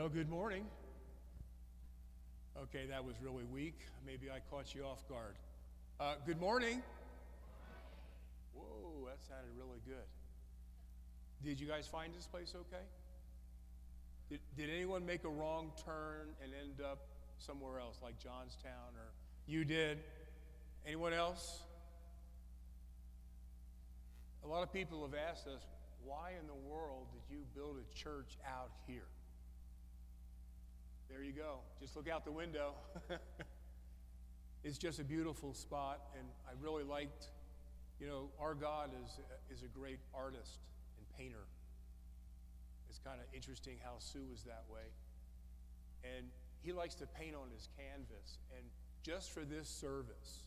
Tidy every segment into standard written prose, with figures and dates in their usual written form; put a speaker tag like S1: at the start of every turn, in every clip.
S1: Well, good morning. Okay, that was really weak. Maybe I caught you off guard. Good morning. Whoa, that sounded really good. Did you guys find this place okay? Did anyone make a wrong turn and end up somewhere else, like Johnstown, or you did? Anyone else? A lot of people have asked us, why in the world did you build a church out here? There you go. Just look out the window. It's just a beautiful spot, and I really liked, our God is a great artist and painter. It's kind of interesting how Sue was that way. And he likes to paint on his canvas. And just for this service,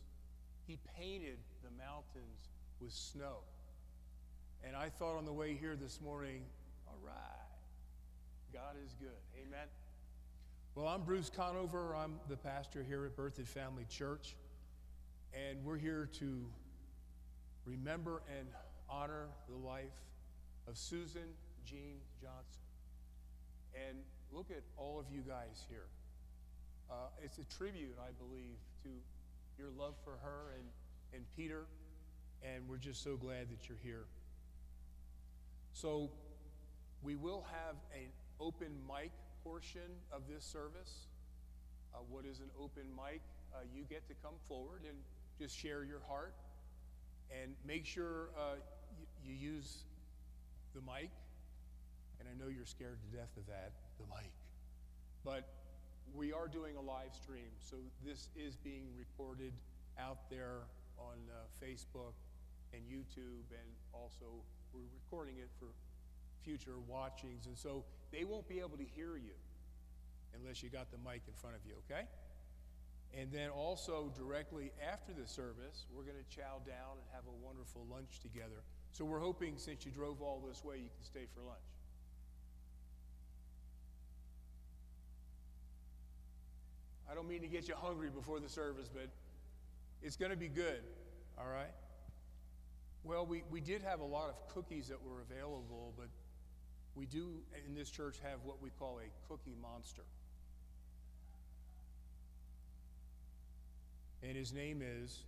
S1: he painted the mountains with snow. And I thought on the way here this morning, all right, God is good. Amen. Well, I'm Bruce Conover. I'm the pastor here at Berthoud Family Church. And we're here to remember and honor the life of Susan Jean Johnson. And look at all of you guys here. It's a tribute, I believe, to your love for her and Peter. And we're just so glad that you're here. So we will have an open mic portion of this service. What is an open mic? You get to come forward and just share your heart. And make sure you use the mic. And I know you're scared to death of that, the mic. But we are doing a live stream, so this is being recorded out there on Facebook and YouTube, and also we're recording it for future watchings. And so they won't be able to hear you unless you got the mic in front of you, okay? And then also directly after the service, we're going to chow down and have a wonderful lunch together. So we're hoping, since you drove all this way, you can stay for lunch. I don't mean to get you hungry before the service, but it's going to be good, all right? Well, we did have a lot of cookies that were available, but we do in this church have what we call a cookie monster. And his name is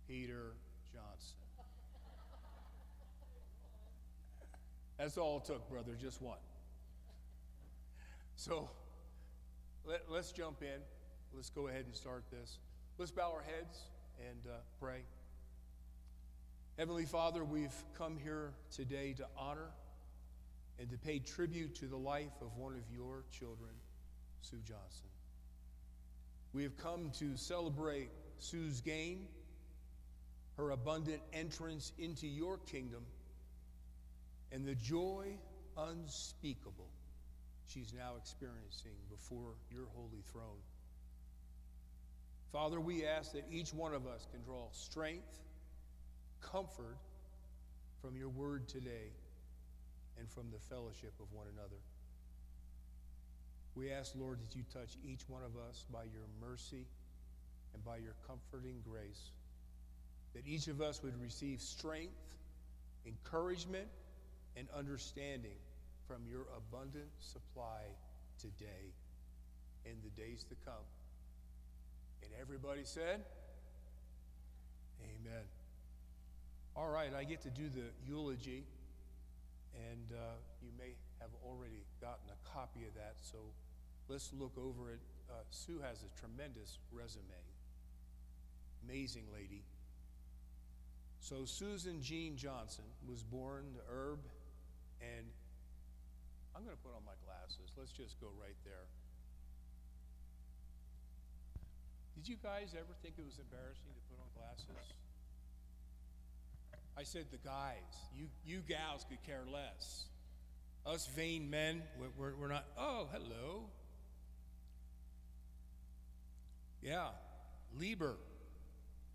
S1: Peter Johnson. That's all it took, brother, just one. So let's jump in. Let's go ahead and start this. Let's bow our heads and pray. Heavenly Father, we've come here today to honor and to pay tribute to the life of one of your children, Sue Johnson. We have come to celebrate Sue's gain, her abundant entrance into your kingdom, and the joy unspeakable she's now experiencing before your holy throne. Father, we ask that each one of us can draw strength, comfort from your word today and from the fellowship of one another. We ask, Lord, that you touch each one of us by your mercy and by your comforting grace, that each of us would receive strength, encouragement, and understanding from your abundant supply today and the days to come. And everybody said, amen. All right, I get to do the eulogy, and you may have already gotten a copy of that, so let's look over it. Sue has a tremendous resume. Amazing lady. So Susan Jean Johnson was born to Herb, and I'm going to put on my glasses. Let's just go right there. Did you guys ever think it was embarrassing to put on glasses? I said the guys. You gals could care less. Us vain men, we're not. Oh, hello. Yeah, Lieber,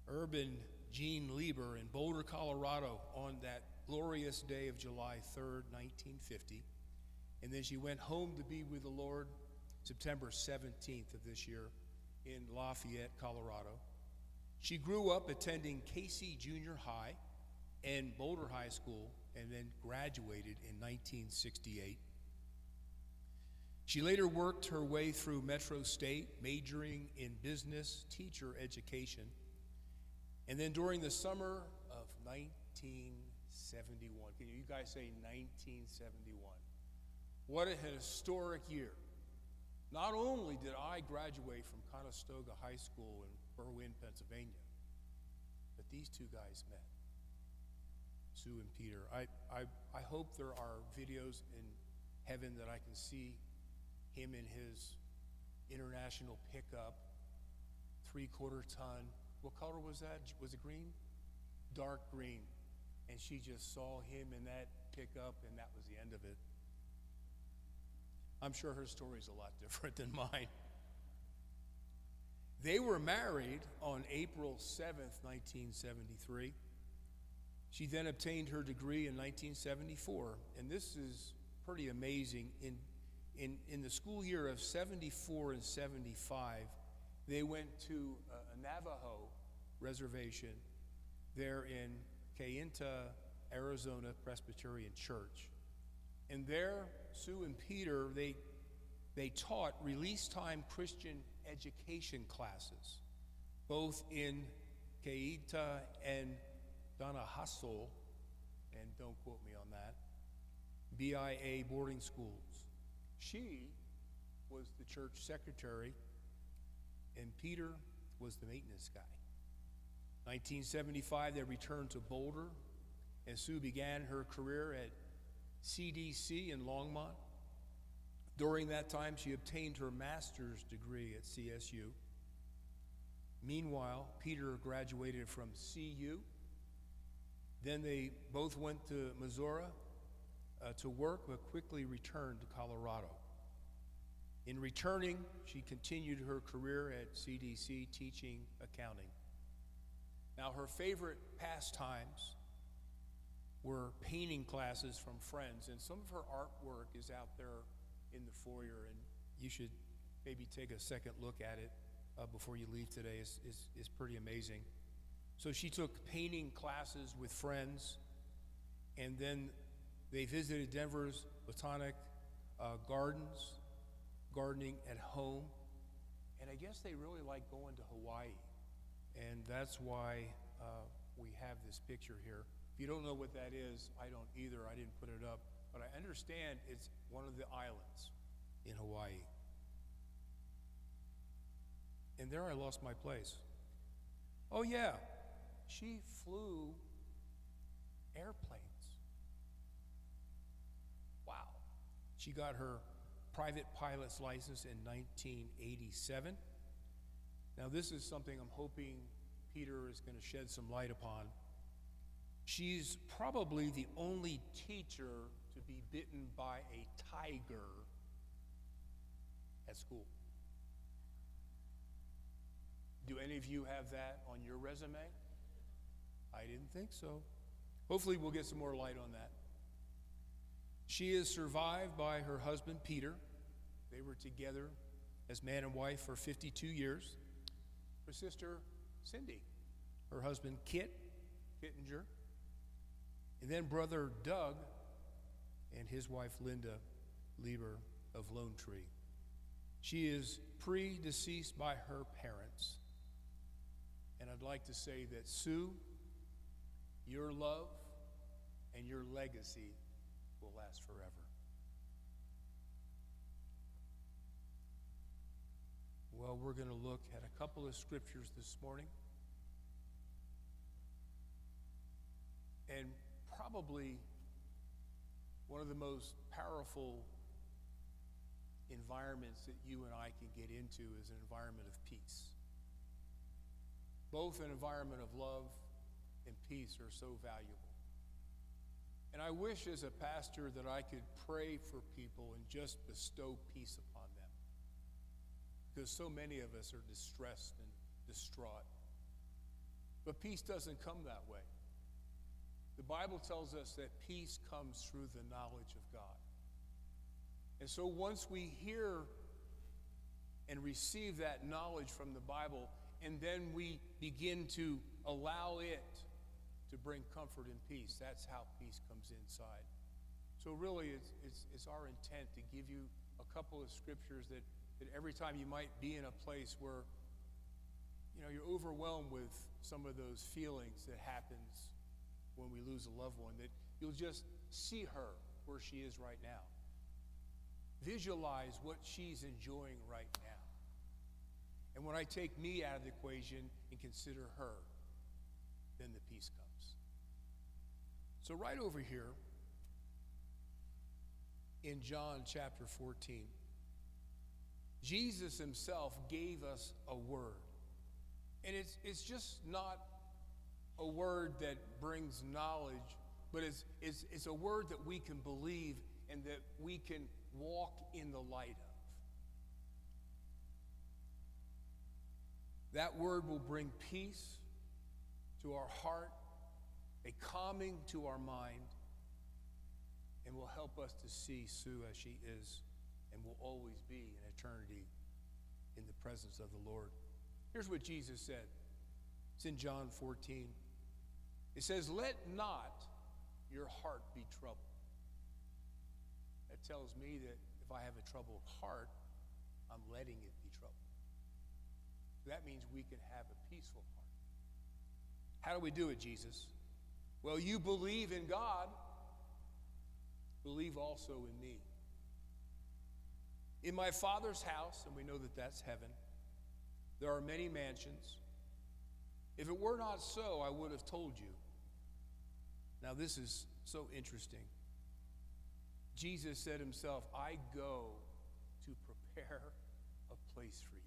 S1: Urban Jean Lieber in Boulder, Colorado on that glorious day of July 3rd, 1950. And then she went home to be with the Lord September 17th of this year in Lafayette, Colorado. She grew up attending Casey Junior High and Boulder High School, and then graduated in 1968. She later worked her way through Metro State, majoring in business teacher education. And then during the summer of 1971, can you guys say 1971? What a historic year. Not only did I graduate from Conestoga High School in Berwyn, Pennsylvania, but these two guys met, Sue and Peter. I hope there are videos in heaven that I can see him in his international pickup, 3/4 ton. What color was that? Was it green? Dark green. And she just saw him in that pickup, and that was the end of it. I'm sure her story's a lot different than mine. They were married on April 7th, 1973. She then obtained her degree in 1974, and this is pretty amazing. In the school year of 74 and 75, they went to a Navajo reservation there in Kayenta, Arizona Presbyterian Church. And there, Sue and Peter, they taught release time Christian education classes, both in Kayenta and Donahasol, and don't quote me on that, BIA boarding schools. She was the church secretary, and Peter was the maintenance guy. 1975, they returned to Boulder, and Sue began her career at CDC in Longmont. During that time, she obtained her master's degree at CSU. Meanwhile, Peter graduated from CU. Then they both went to Missouri to work, but quickly returned to Colorado. In returning, she continued her career at CDC teaching accounting. Now, her favorite pastimes were painting classes from friends, and some of her artwork is out there in the foyer, and you should maybe take a second look at it before you leave today. It's pretty amazing. So she took painting classes with friends, and then they visited Denver's Botanic Gardens, gardening at home, and I guess they really like going to Hawaii, and that's why we have this picture here. If you don't know what that is, I don't either. I didn't put it up, but I understand it's one of the islands in Hawaii. And there I lost my place. Oh yeah, she flew airplanes. Wow. She got her private pilot's license in 1987. Now this is something I'm hoping Peter is going to shed some light upon. She's probably the only teacher to be bitten by a tiger at school. Do any of you have that on your resume? I didn't think so. Hopefully we'll get some more light on that. She is survived by her husband, Peter. They were together as man and wife for 52 years. Her sister, Cindy. Her husband, Kit Kittinger. And then brother Doug and his wife, Linda Lieber of Lone Tree. She is predeceased by her parents. And I'd like to say that, Sue, your love and your legacy will last forever. Well, we're going to look at a couple of scriptures this morning. And probably one of the most powerful environments that you and I can get into is an environment of peace. Both an environment of love and peace are so valuable. And I wish as a pastor that I could pray for people and just bestow peace upon them. Because so many of us are distressed and distraught. But peace doesn't come that way. The Bible tells us that peace comes through the knowledge of God. And so once we hear and receive that knowledge from the Bible, and then we begin to allow it to bring comfort and peace, that's how peace comes inside. So really, it's our intent to give you a couple of scriptures that every time you might be in a place where, you're overwhelmed with some of those feelings that happens when we lose a loved one, that you'll just see her where she is right now. Visualize what she's enjoying right now. And when I take me out of the equation and consider her, then the peace comes. So right over here in John chapter 14, Jesus himself gave us a word. And it's just not a word that brings knowledge, but it's a word that we can believe and that we can walk in the light of. That word will bring peace to our heart, a calming to our mind, and will help us to see Sue as she is and will always be in eternity in the presence of the Lord. Here's what Jesus said. It's in John 14. It says, "Let not your heart be troubled." That tells me that if I have a troubled heart, I'm letting it be troubled. That means we can have a peaceful heart. How do we do it, Jesus? Well, you believe in God, believe also in me. In my Father's house, and we know that that's heaven, there are many mansions. If it were not so, I would have told you. Now, this is so interesting. Jesus said himself, I go to prepare a place for you.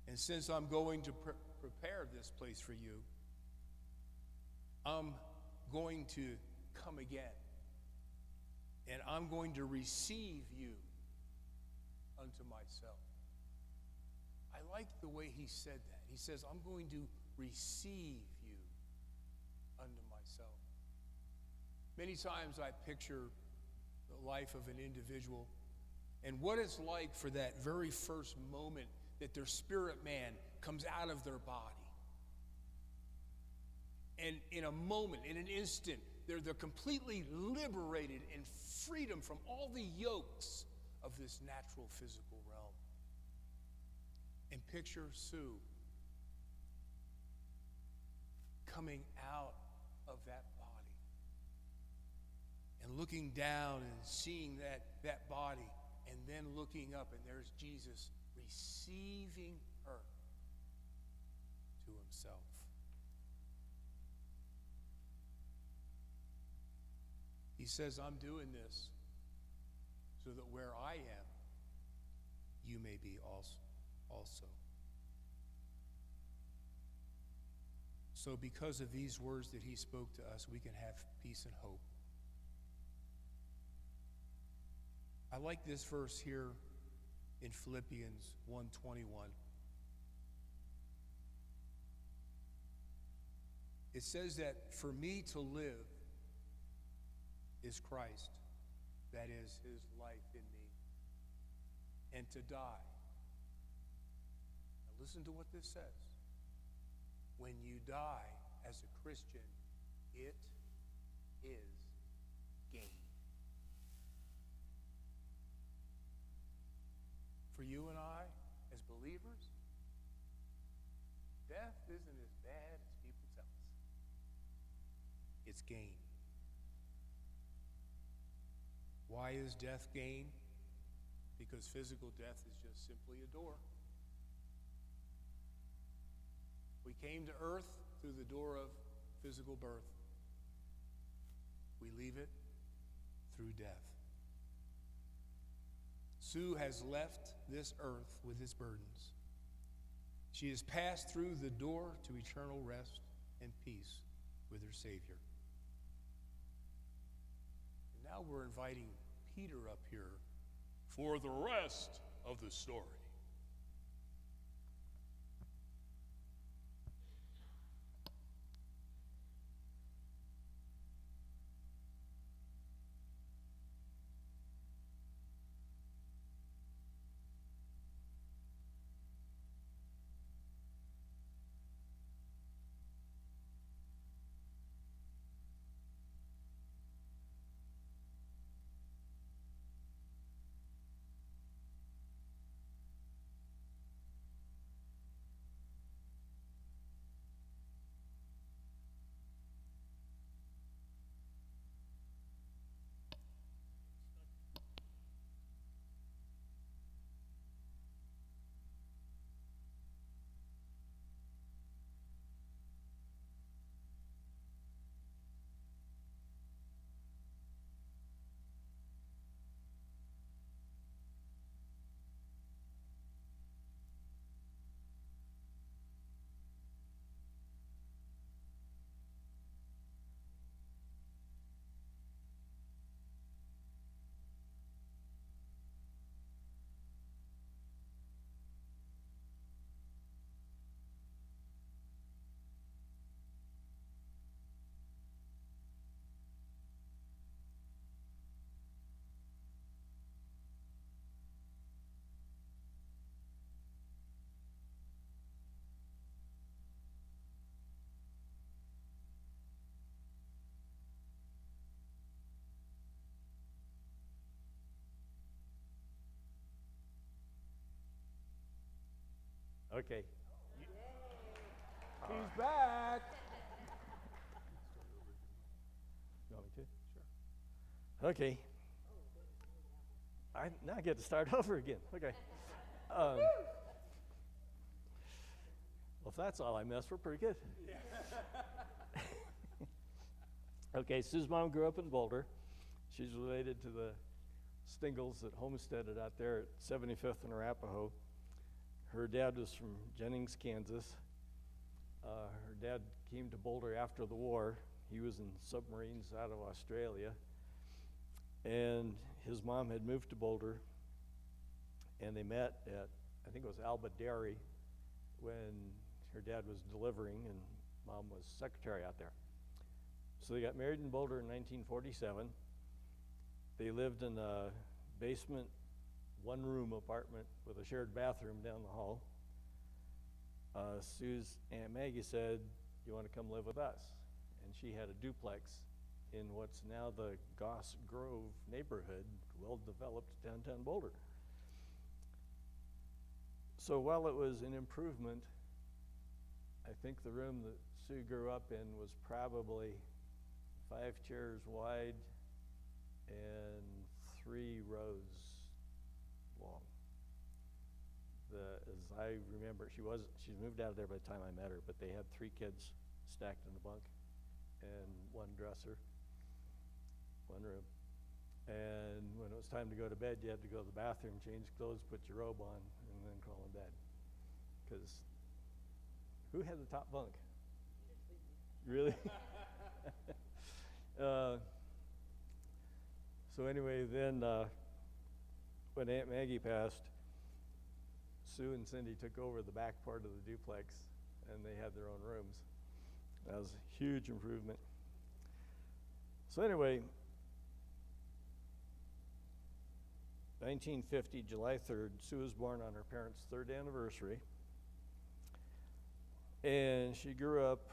S1: And since I'm going to prepare this place for you, I'm going to come again. And I'm going to receive you unto myself. I like the way he said that. He says, I'm going to receive you unto myself. Many times I picture the life of an individual and what it's like for that very first moment that their spirit man comes out of their body. And in a moment, in an instant, they're completely liberated in freedom from all the yokes of this natural physical realm. And picture Sue coming out of that body and looking down and seeing that body, and then looking up, and there's Jesus receiving her to himself. He says, I'm doing this so that where I am, you may be also. So because of these words that he spoke to us, we can have peace and hope. I like this verse here in Philippians 1:21. It says that for me to live is Christ, that is his life in me, and to die. Now listen to what this says. When you die as a Christian, it is gain. For you and I, as believers, death isn't as bad as people tell us. It's gain. Why is death gain? Because physical death is just simply a door. We came to earth through the door of physical birth. We leave it through death. Sue has left this earth with its burdens. She has passed through the door to eternal rest and peace with her Savior. And now we're inviting Peter up here for the rest of the story.
S2: Okay.
S1: He's back.
S2: You want me to? Sure. Okay. I now get to start over again. Okay. Well, if that's all I missed, we're pretty good. Okay, Sue's mom grew up in Boulder. She's related to the Stingles that homesteaded out there at 75th and Arapahoe. Her dad was from Jennings, Kansas. Her dad came to Boulder after the war. He was in submarines out of Australia. And his mom had moved to Boulder, and they met at, I think it was Alba Dairy, when her dad was delivering and mom was secretary out there. So they got married in Boulder in 1947. They lived in a basement, one-room apartment with a shared bathroom down the hall. Sue's Aunt Maggie said, "You want to come live with us?" And she had a duplex in what's now the Goss Grove neighborhood, well-developed downtown Boulder. So while it was an improvement, I think the room that Sue grew up in was probably 5 chairs wide and 3 rows long. As I remember, she moved out of there by the time I met her, but they had 3 kids stacked in the bunk and 1 dresser, 1 room. And when it was time to go to bed, you had to go to the bathroom, change clothes, put your robe on, and then crawl in bed. Because who had the top bunk? Really? So anyway, then when Aunt Maggie passed, Sue and Cindy took over the back part of the duplex, and they had their own rooms. That was a huge improvement. So anyway, 1950, July 3rd, Sue was born on her parents' 3rd anniversary. And she grew up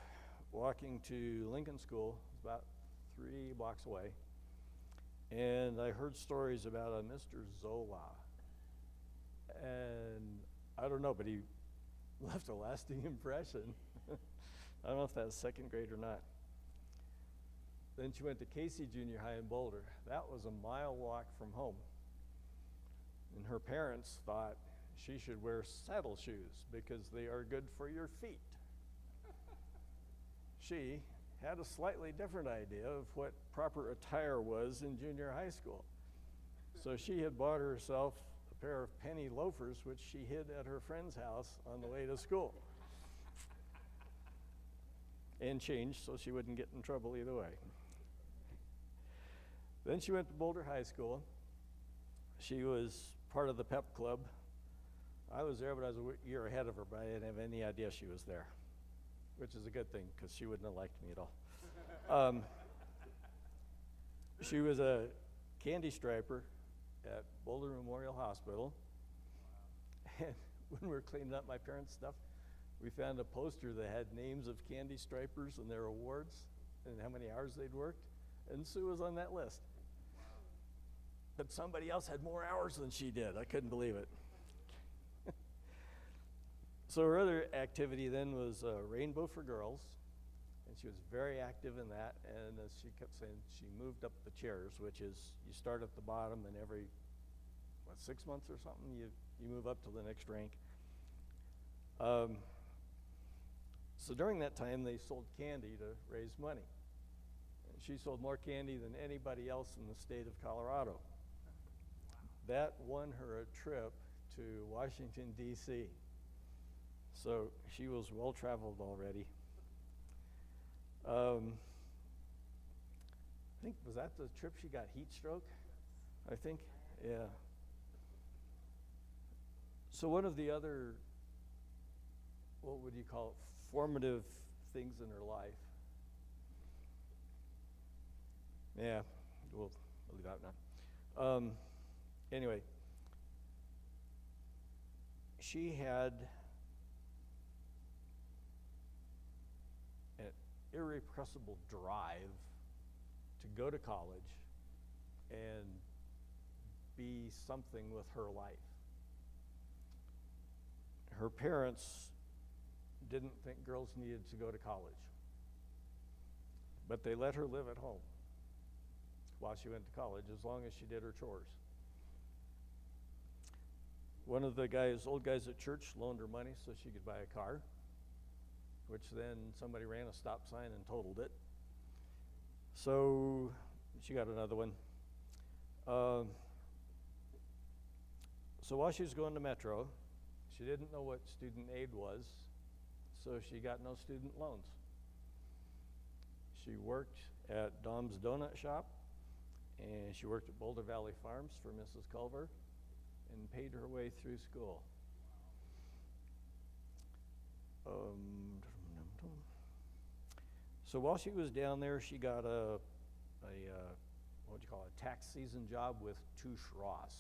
S2: walking to Lincoln School, about 3 blocks away. And I heard stories about a Mr. Zola. And I don't know, but he left a lasting impression. I don't know if that was 2nd grade or not. Then she went to Casey Junior High in Boulder. That was a mile walk from home. And her parents thought she should wear saddle shoes because they are good for your feet. She had a slightly different idea of what proper attire was in junior high school. So she had bought herself a pair of penny loafers, which she hid at her friend's house on the way to school. And changed so she wouldn't get in trouble either way. Then she went to Boulder High School. She was part of the pep club. I was there, but I was a year ahead of her, but I didn't have any idea she was there, which is a good thing because she wouldn't have liked me at all. She was a candy striper at Boulder Memorial Hospital. And when we were cleaning up my parents' stuff, we found a poster that had names of candy stripers and their awards and how many hours they'd worked. And Sue was on that list. But somebody else had more hours than she did. I couldn't believe it. So her other activity then was Rainbow for Girls, and she was very active in that. And as she kept saying, she moved up the chairs, which is you start at the bottom, and every 6 months or something, you move up to the next rank. So during that time, they sold candy to raise money. And she sold more candy than anybody else in the state of Colorado. That won her a trip to Washington, D.C. So she was well-traveled already. I think, was that the trip she got heat stroke? I think, yeah. So one of the other, what would you call it, formative things in her life. Yeah, we'll leave that now. Anyway, she had an irrepressible drive to go to college and be something with her life. her parents didn't think girls needed to go to college, but they let her live at home while she went to college, as long as she did her chores. One of the old guys at church loaned her money so she could buy a car, which then somebody ran a stop sign and totaled it. So she got another one. So while she was going to Metro, she didn't know what student aid was, so she got no student loans. She worked at Dom's Donut Shop, and she worked at Boulder Valley Farms for Mrs. Culver, and paid her way through school. So while she was down there, she got a tax season job with Touche Ross.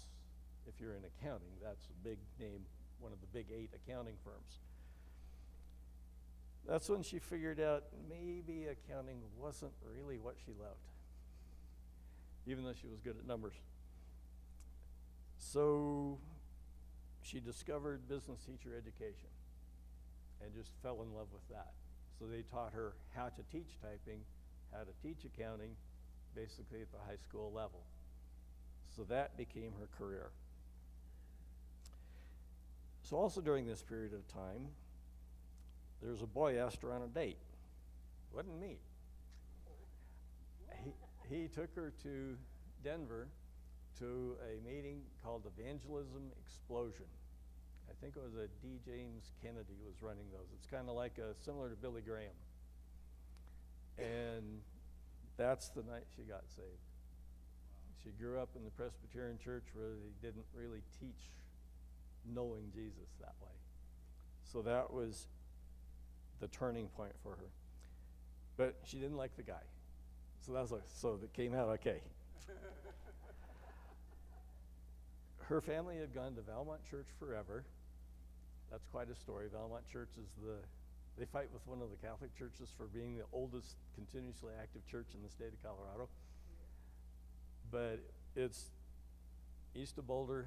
S2: If you're in accounting, that's a big name, one of the big 8 accounting firms. That's when she figured out maybe accounting wasn't really what she loved, even though she was good at numbers. So she discovered business teacher education and just fell in love with that. So they taught her how to teach typing, how to teach accounting, basically at the high school level. So that became her career. So also during this period of time, there was a boy asked her on a date. Wasn't me. He took her to Denver to a meeting called Evangelism Explosion. I think it was a D. James Kennedy was running those. It's kind of like similar to Billy Graham. And that's the night she got saved. She grew up in the Presbyterian church where they didn't really teach knowing Jesus that way. So that was the turning point for her. But she didn't like the guy. So that came out okay. Her family had gone to Valmont Church forever. That's quite a story. Valmont Church is they fight with one of the Catholic churches for being the oldest continuously active church in the state of Colorado. But it's east of Boulder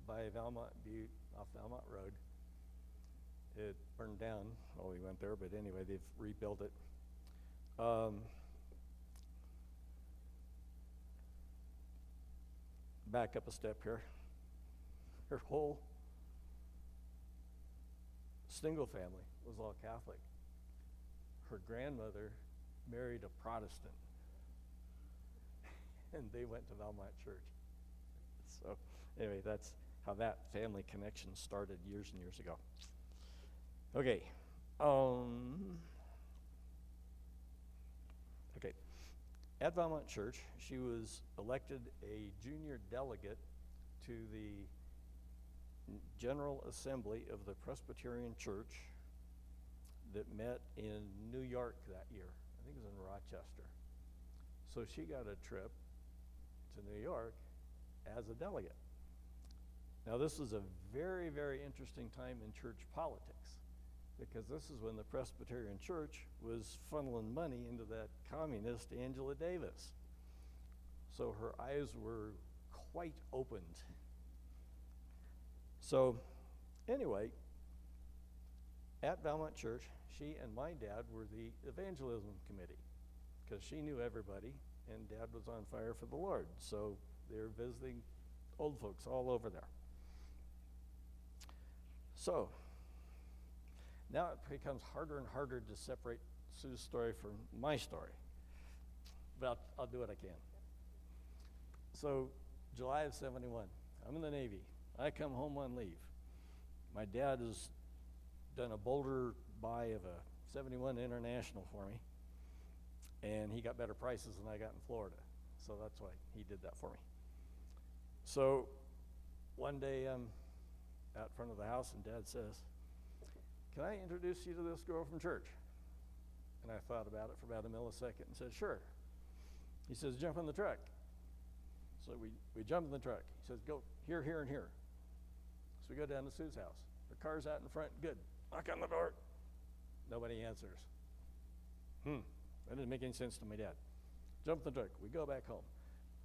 S2: by Valmont Butte off Valmont Road. It burned down while we went there, but anyway, they've rebuilt it. Back up a step here. Her whole Stingle family was all Catholic. Her grandmother married a Protestant, and they went to Valmont Church. So anyway, that's how that family connection started years and years ago. Okay. At Valmont Church, she was elected a junior delegate to the General Assembly of the Presbyterian Church that met in New York that year. I think it was in Rochester. So she got a trip to New York as a delegate. Now this was a very, very interesting time in church politics, because this is when the Presbyterian Church was funneling money into that communist Angela Davis. So her eyes were quite opened. So anyway, at Valmont Church, she and my dad were the evangelism committee, because she knew everybody and Dad was on fire for the Lord. So they were visiting old folks all over there. So now it becomes harder and harder to separate Sue's story from my story, but I'll do what I can. So July of '71, I'm in the Navy. I come home on leave. My dad has done a Boulder buy of a '71 International for me, and he got better prices than I got in Florida, so that's why he did that for me. So one day I'm out front of the house, and Dad says, "Can I introduce you to this girl from church?" And I thought about it for about a millisecond and said, "Sure." He says, "Jump in the truck." So we jump in the truck. He says, "Go here, here, and here." So we go down to Sue's house. Her car's out in front. Good. Knock on the door. Nobody answers. That didn't make any sense to my dad. Jump in the truck. We go back home.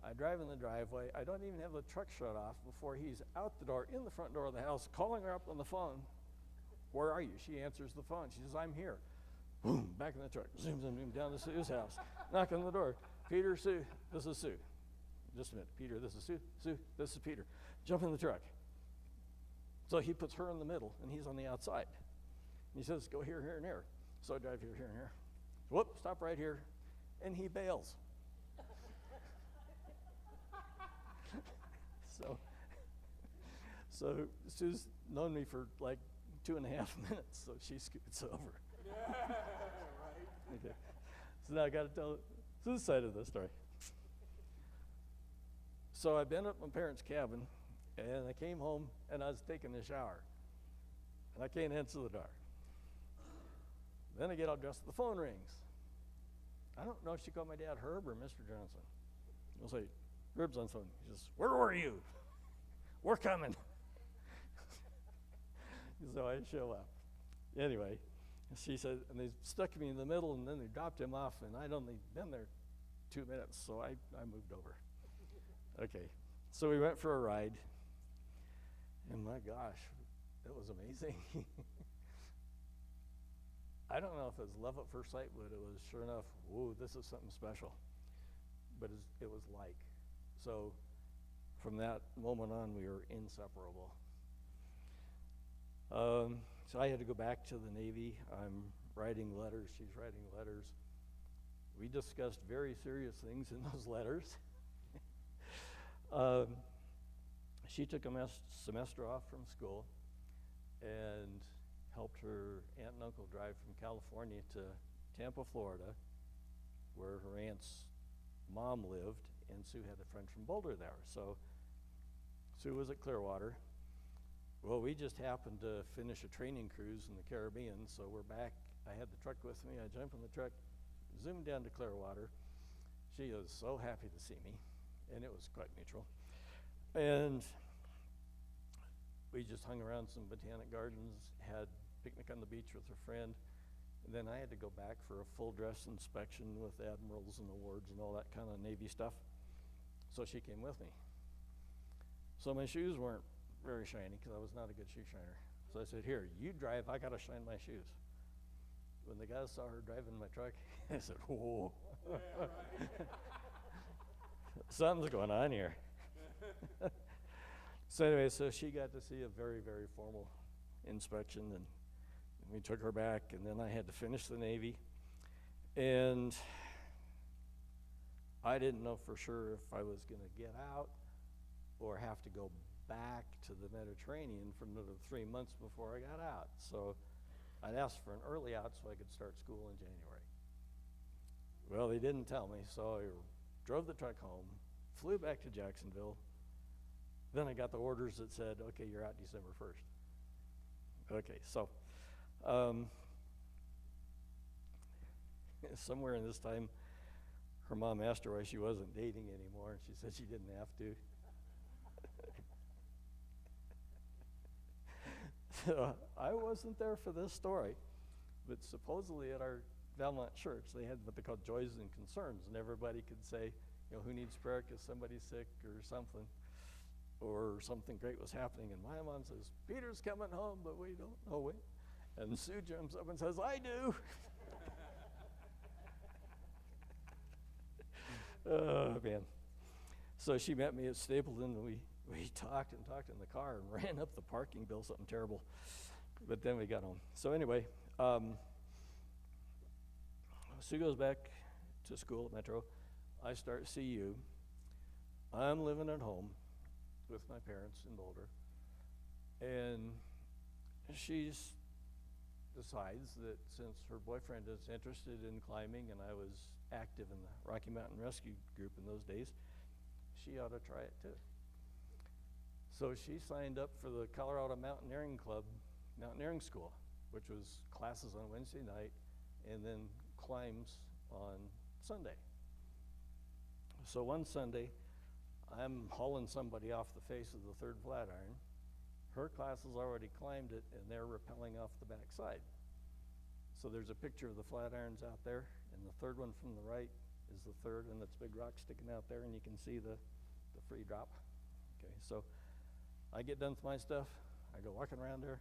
S2: I drive in the driveway. I don't even have the truck shut off before he's out the door, in the front door of the house, calling her up on the phone where are you? She answers the phone. She says, I'm here. Boom, back in the truck. Zoom, zoom, zoom, down to Sue's house. Knock on the door. Peter, Sue, this is Sue. Just a minute. Peter, this is Sue. Sue, this is Peter. Jump in the truck. So he puts her in the middle, and he's on the outside. And he says, go here, here, and here. So I drive here, here, and here. Whoop, stop right here. And he bails. So Sue's known me for like 2.5 minutes, so she scoots over.
S1: Yeah, right.
S2: Okay. So now I got to tell Sue's side of the story. So I've been at my parents' cabin, and I came home, and I was taking a shower. And I can't answer the door. Then I get all dressed, the phone rings. I don't know if she called my dad Herb or Mr. Johnson. I'll say, Herb's on the phone. He says, where were you? We're coming. So I show up. Anyway, she said, and they stuck me in the middle, and then they dropped him off, and I'd only been there 2 minutes, so I moved over. Okay, so we went for a ride, and my gosh, it was amazing. I don't know if it was love at first sight, but it was sure enough, whoa, this is something special. But it was like. So from that moment on, we were inseparable. So I had to go back to the Navy. I'm writing letters. She's writing letters. We discussed very serious things in those letters. She took a semester off from school and helped her aunt and uncle drive from California to Tampa, Florida, where her aunt's mom lived, and Sue had a friend from Boulder there. So Sue was at Clearwater. Well, we just happened to finish a training cruise in the Caribbean, so we're back. I had the truck with me. I jumped in the truck, zoomed down to Clearwater. She was so happy to see me, and it was quite mutual. And we just hung around some botanic gardens, had a picnic on the beach with her friend, and then I had to go back for a full dress inspection with admirals and awards and all that kind of Navy stuff. So she came with me. So my shoes weren't very shiny because I was not a good shoe shiner. So I said, here, you drive, I gotta shine my shoes. When the guys saw her driving my truck, I said, whoa.
S1: Yeah, right.
S2: Something's going on here. So anyway, so she got to see a very, very formal inspection, and we took her back, and then I had to finish the Navy. And I didn't know for sure if I was gonna get out or have to go back to the Mediterranean for another 3 months before I got out. So I'd asked for an early out so I could start school in January. Well, they didn't tell me, so I drove the truck home, flew back to Jacksonville. Then I got the orders that said, okay, you're out December 1st. Okay, so somewhere in this time, her mom asked her why she wasn't dating anymore, and she said she didn't have to. So I wasn't there for this story, but supposedly at our Valmont church, they had what they called joys and concerns, and everybody could say, you know, who needs prayer because somebody's sick or something great was happening. And my mom says, Peter's coming home, but we don't know it. And Sue jumps up and says, I do. Oh, man. So she met me at Stapleton, and we talked and talked in the car and ran up the parking bill, something terrible. But then we got home. So anyway, Sue goes back to school at Metro. I start CU. I'm living at home with my parents in Boulder. And she decides that since her boyfriend is interested in climbing and I was active in the Rocky Mountain Rescue Group in those days, she ought to try it too. So she signed up for the Colorado Mountaineering Club, Mountaineering School, which was classes on Wednesday night and then climbs on Sunday. So one Sunday, I'm hauling somebody off the face of the third Flatiron. Her class has already climbed it, and they're rappelling off the backside. So there's a picture of the Flatirons out there, and the third one from the right is the third, and it's a big rock sticking out there, and you can see the free drop. Okay, so I get done with my stuff. I go walking around there,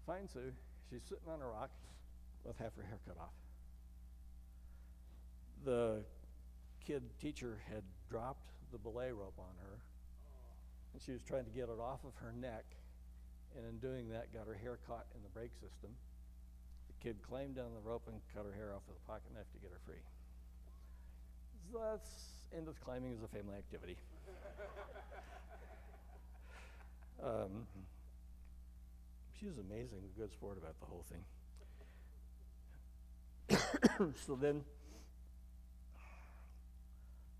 S2: Find Sue. She's sitting on a rock with half her hair cut off. The kid teacher had dropped the belay rope on her, and she was trying to get it off of her neck, and in doing that got her hair caught in the brake system. The kid climbed down the rope and cut her hair off with a pocket knife to get her free. So that's end of climbing as a family activity. She was amazing, a good sport about the whole thing. So then,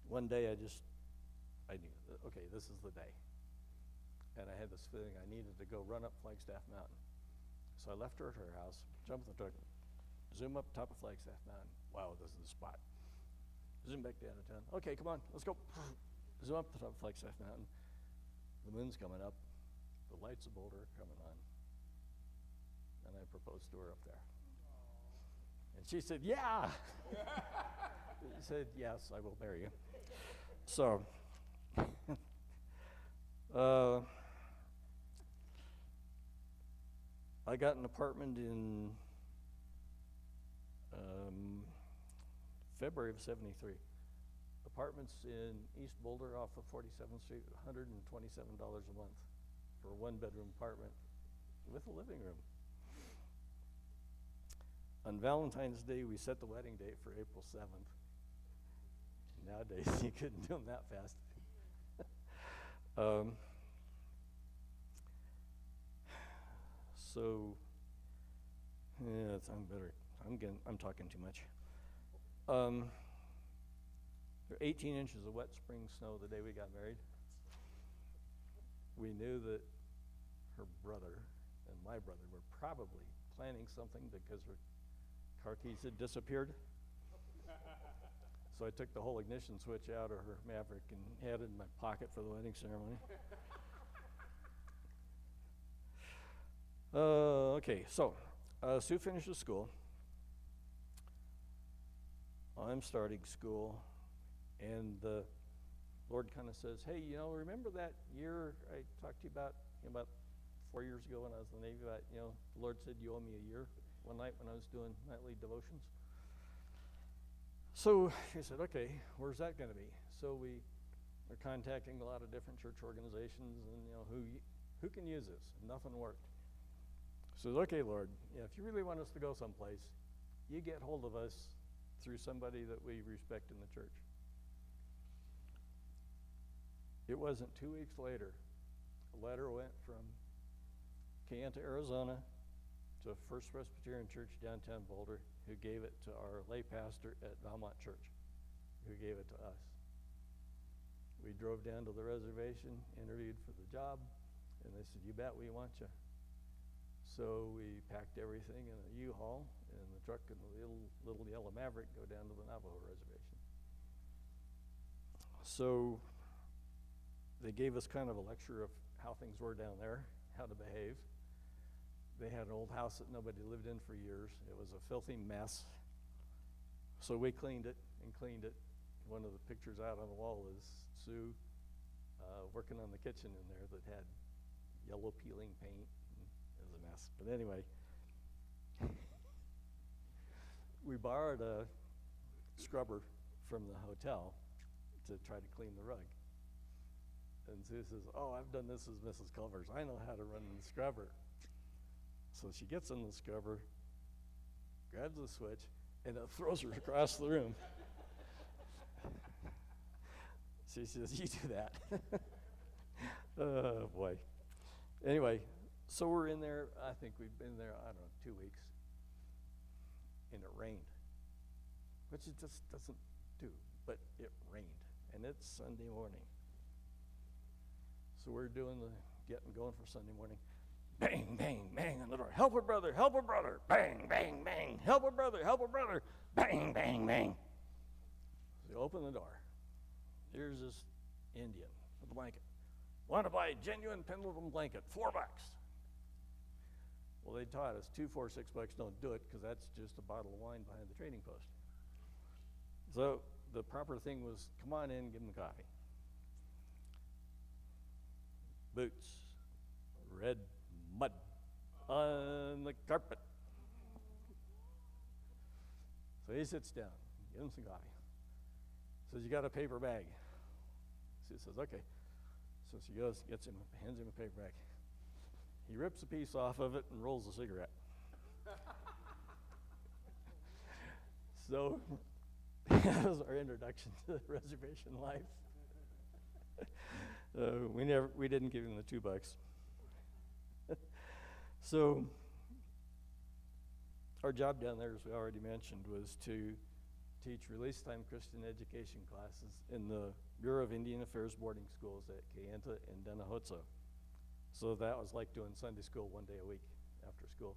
S2: one day I knew, okay, this is the day. And I had this feeling I needed to go run up Flagstaff Mountain. So I left her at her house, jumped in the truck, zoom up top of Flagstaff Mountain. Wow, this is the spot. Zoom back down to town. Okay, come on, let's go. Zoom up the top of Flagstaff Mountain. The moon's coming up. The lights of Boulder are coming on. And I proposed to her up there. And she said, yeah. She said, yes, I will marry you. So, I got an apartment in February of '73. Apartments in East Boulder off of 47th Street, $127 a month for a one-bedroom apartment with a living room. On Valentine's Day, we set the wedding date for April 7th. Nowadays, you couldn't do them that fast. So, yeah, I'm talking too much. There were 18 inches of wet spring snow the day we got married. We knew that her brother and my brother were probably planning something because her car keys had disappeared. So I took the whole ignition switch out of her Maverick and had it in my pocket for the wedding ceremony. Okay, so Sue finishes school. I'm starting school, and the Lord kind of says, hey, remember that year I talked to you about 4 years ago when I was in the Navy, the Lord said you owe me a year one night when I was doing nightly devotions? So he said, okay, where's that going to be? So we are contacting a lot of different church organizations and, who can use this? And nothing worked. So he said, okay, Lord, if you really want us to go someplace, you get hold of us through somebody that we respect in the church. It wasn't 2 weeks later, a letter went from Kayenta, Arizona, to First Presbyterian Church downtown Boulder, who gave it to our lay pastor at Valmont Church, who gave it to us. We drove down to the reservation, interviewed for the job, and they said, you bet we want you. So we packed everything in a U-Haul, and the truck and the little yellow Maverick go down to the Navajo reservation. So they gave us kind of a lecture of how things were down there, how to behave. They had an old house that nobody lived in for years. It was a filthy mess. So we cleaned it and cleaned it. One of the pictures out on the wall is Sue working on the kitchen in there that had yellow peeling paint. It was a mess. But anyway, we borrowed a scrubber from the hotel to try to clean the rug. And Sue says, oh, I've done this as Mrs. Culvers. I know how to run the scrubber. So she gets in the scrubber, grabs the switch, and it throws her across the room. She says, you do that. Oh, boy. Anyway, so we're in there. I think we've been there, 2 weeks. And it rained, which it just doesn't do, but it rained. And it's Sunday morning. So we're doing the getting going for Sunday morning. Bang, bang, bang on the door. Help a brother, help a brother. Bang, bang, bang. Help a brother, help a brother. Bang, bang, bang. So you open the door. Here's this Indian with a blanket. Want to buy a genuine Pendleton blanket, $4. Well, they taught us $2, $4, $6, don't do it, because that's just a bottle of wine behind the trading post. So the proper thing was, come on in, give them coffee. Boots, red mud on the carpet. So he sits down, gives him some coffee. Says, you got a paper bag? He says, okay. So she goes, hands him a paper bag. He rips a piece off of it and rolls a cigarette. So that was our introduction to reservation life. We didn't give him the $2. So our job down there, as we already mentioned, was to teach release time Christian education classes in the Bureau of Indian Affairs boarding schools at Kayenta and Dennehotsa. So that was like doing Sunday school one day a week after school.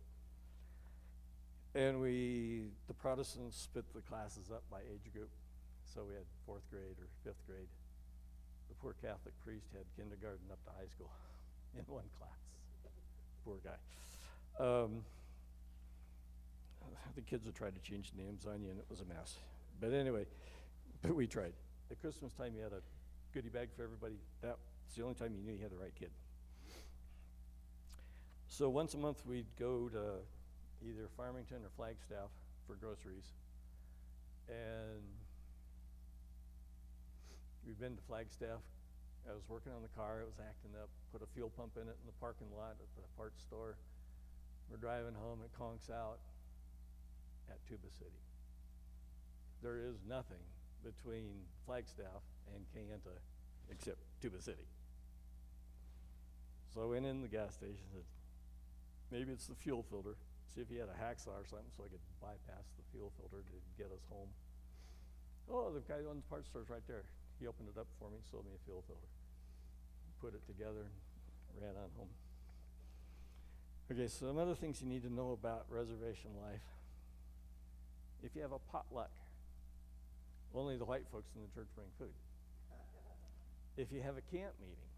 S2: And the Protestants split the classes up by age group. So we had 4th grade or 5th grade. The poor Catholic priest had kindergarten up to high school in one class. Poor guy. The kids would try to change names on you, and it was a mess. But anyway, we tried. At Christmas time, you had a goodie bag for everybody. That's the only time you knew you had the right kid. So once a month, we'd go to either Farmington or Flagstaff for groceries. And we've been to Flagstaff. I was working on the car. It was acting up. Put a fuel pump in it in the parking lot at the parts store. We're driving home. It conks out at Tuba City. There is nothing between Flagstaff and Kayenta except Tuba City. So I went in the gas station and said, maybe it's the fuel filter. See if he had a hacksaw or something so I could bypass the fuel filter to get us home. Oh, the guy who owns the parts store's right there. He opened it up for me, sold me a fuel filter. Put it together and ran on home. Okay, so some other things you need to know about reservation life. If you have a potluck, only the white folks in the church bring food. If you have a camp meeting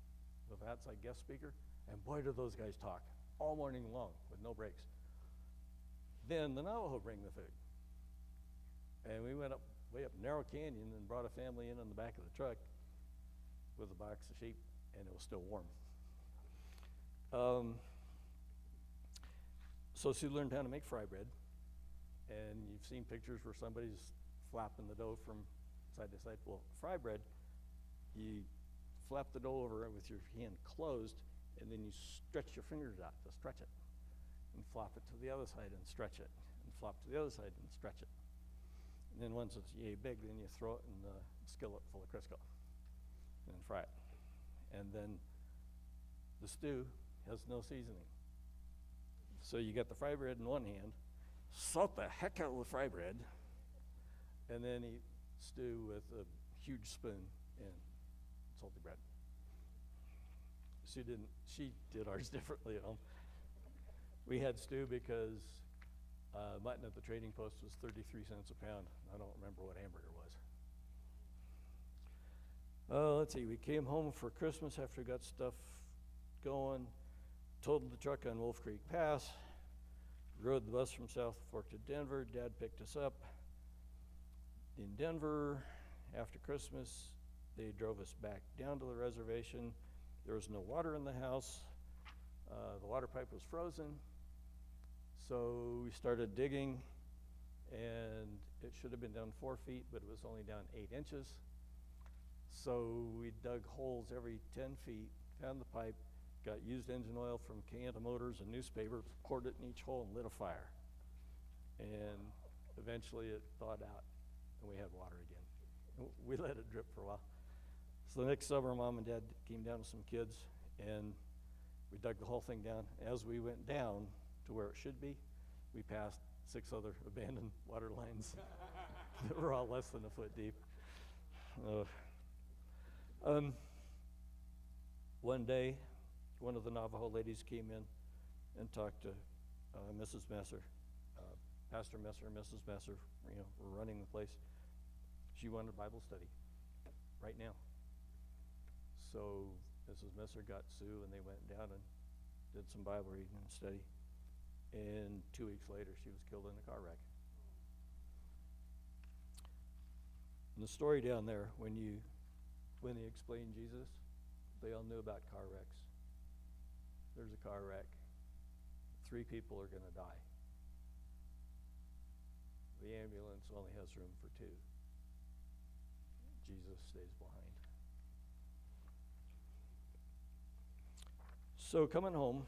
S2: with an outside guest speaker, and boy do those guys talk all morning long with no breaks, then the Navajo bring the food. And we went way up Narrow Canyon and brought a family in on the back of the truck with a box of sheep, and it was still warm. So Sue learned how to make fry bread, and you've seen pictures where somebody's flapping the dough from side to side. Well, fry bread, you flap the dough over with your hand closed, and then you stretch your fingers out to stretch it, and flop it to the other side and stretch it, and flop to the other side and stretch it. And then once it's yay big, then you throw it in the skillet full of Crisco and fry it. And then the stew has no seasoning. So you got the fry bread in one hand, salt the heck out of the fry bread, and then eat stew with a huge spoon and salty bread. She did ours differently at home. We had stew because mutton at the trading post was 33 cents a pound. I don't remember what hamburger was. Let's see, we came home for Christmas after we got stuff going, totaled the truck on Wolf Creek Pass, rode the bus from South Fork to Denver. Dad picked us up in Denver. After Christmas, they drove us back down to the reservation. There was no water in the house. The water pipe was frozen. So we started digging, and it should have been down 4 feet, but it was only down 8 inches. So we dug holes every 10 feet, found the pipe, got used engine oil from Kayenta Motors and newspaper, poured it in each hole and lit a fire. And eventually it thawed out, and we had water again. We let it drip for a while. So the next summer, Mom and Dad came down with some kids, and we dug the whole thing down. As we went down to where it should be, we passed 6 other abandoned water lines that were all less than a foot deep. One day, one of the Navajo ladies came in and talked to Mrs. Messer, Pastor Messer and Mrs. Messer, were running the place. She wanted a Bible study right now. So Mrs. Messer got Sue, and they went down and did some Bible reading and study. And 2 weeks later, she was killed in a car wreck. And the story down there, when they explained Jesus, they all knew about car wrecks. There's a car wreck. 3 people are going to die. The ambulance only has room for 2. Jesus stays behind. So coming home,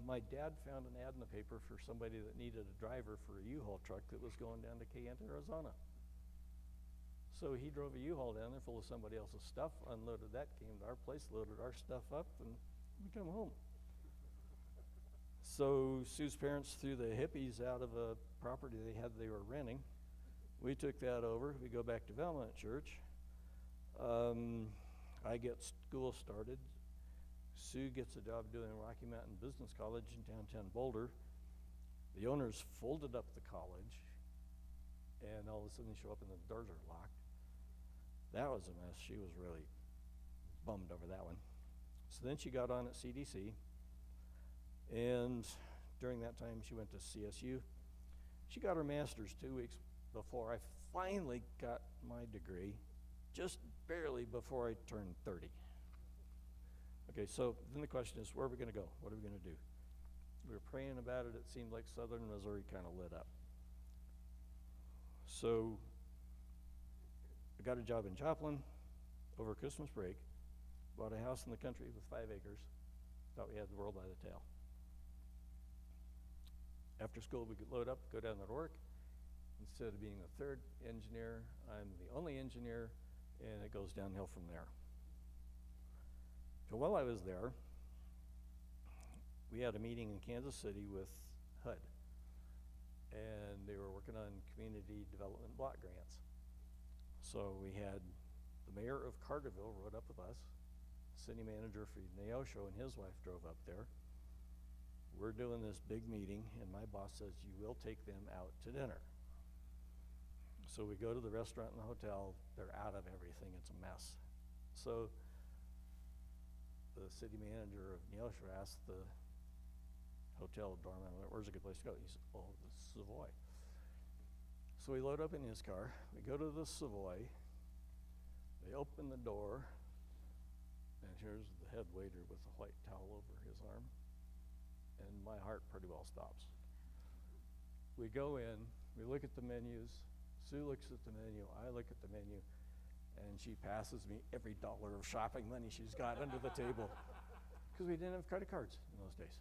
S2: my dad found an ad in the paper for somebody that needed a driver for a U-Haul truck that was going down to Kayenta, Arizona. So he drove a U-Haul down there full of somebody else's stuff, unloaded that, came to our place, loaded our stuff up, and we come home. So Sue's parents threw the hippies out of a property they were renting. We took that over. We go back to Valmont Church. I get school started. Sue gets a job doing Rocky Mountain Business College in downtown Boulder. The owners folded up the college, and all of a sudden they show up and the doors are locked. That was a mess. She was really bummed over that one. So then she got on at CDC, and during that time she went to CSU. She got her master's 2 weeks before I finally got my degree, just barely before I turned 30. Okay, so then the question is, where are we going to go? What are we going to do? We were praying about it. It seemed like southern Missouri kind of lit up. So I got a job in Joplin over Christmas break, bought a house in the country with 5 acres, thought we had the world by the tail. After school, we could load up, go down there to work. Instead of being the 3rd engineer, I'm the only engineer, and it goes downhill from there. So while I was there, we had a meeting in Kansas City with HUD, and they were working on community development block grants. So we had the mayor of Carterville rode up with us, city manager for Neosho and his wife drove up there. We're doing this big meeting, and my boss says, you will take them out to dinner. So we go to the restaurant and the hotel. They're out of everything. It's a mess. So the city manager of Neosho asked the hotel doorman, where's a good place to go? He said, oh, the Savoy. So we load up in his car. We go to the Savoy. They open the door, and here's the head waiter with a white towel over his arm. And my heart pretty well stops. We go in, we look at the menus. Sue looks at the menu, I look at the menu, and she passes me every dollar of shopping money she's got under the table. Because we didn't have credit cards in those days.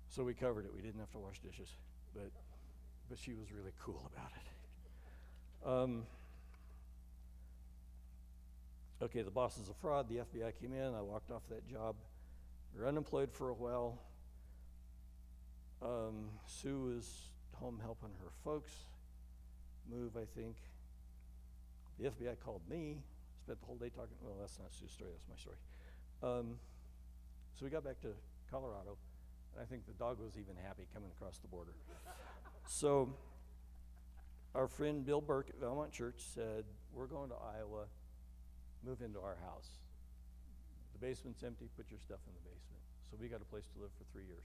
S2: So we covered it. We didn't have to wash dishes. But she was really cool about it. Okay, the boss is a fraud. The FBI came in. I walked off that job. We were unemployed for a while. Sue was home helping her folks move, I think. The FBI called me, spent the whole day talking. Well, that's not Sue's story, that's my story. So we got back to Colorado, and I think the dog was even happy coming across the border. So our friend Bill Burke at Valmont Church said, we're going to Iowa, move into our house. The basement's empty, put your stuff in the basement. So we got a place to live for 3 years,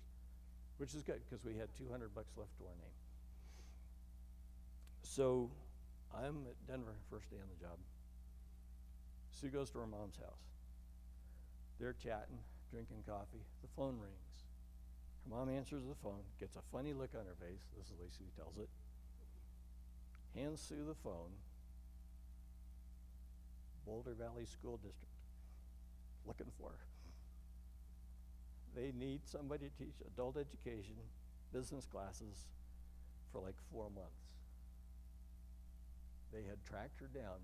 S2: which is good because we had $200 left to our name. So I'm at Denver, first day on the job. Sue goes to her mom's house. They're chatting, drinking coffee. The phone rings. Her mom answers the phone, gets a funny look on her face. This is the way Sue tells it. Hands Sue the phone. Boulder Valley School District, looking for her. They need somebody to teach adult education, business classes for like 4 months. They had tracked her down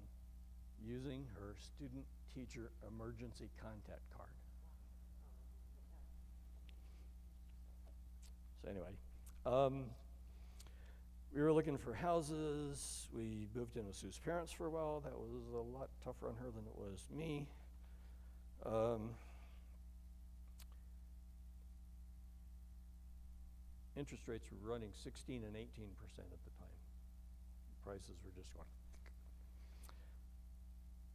S2: using her student teacher emergency contact card. So anyway, we were looking for houses. We moved in with Sue's parents for a while. That was a lot tougher on her than it was me. Interest rates were running 16 and 18% at the time. Prices were just going.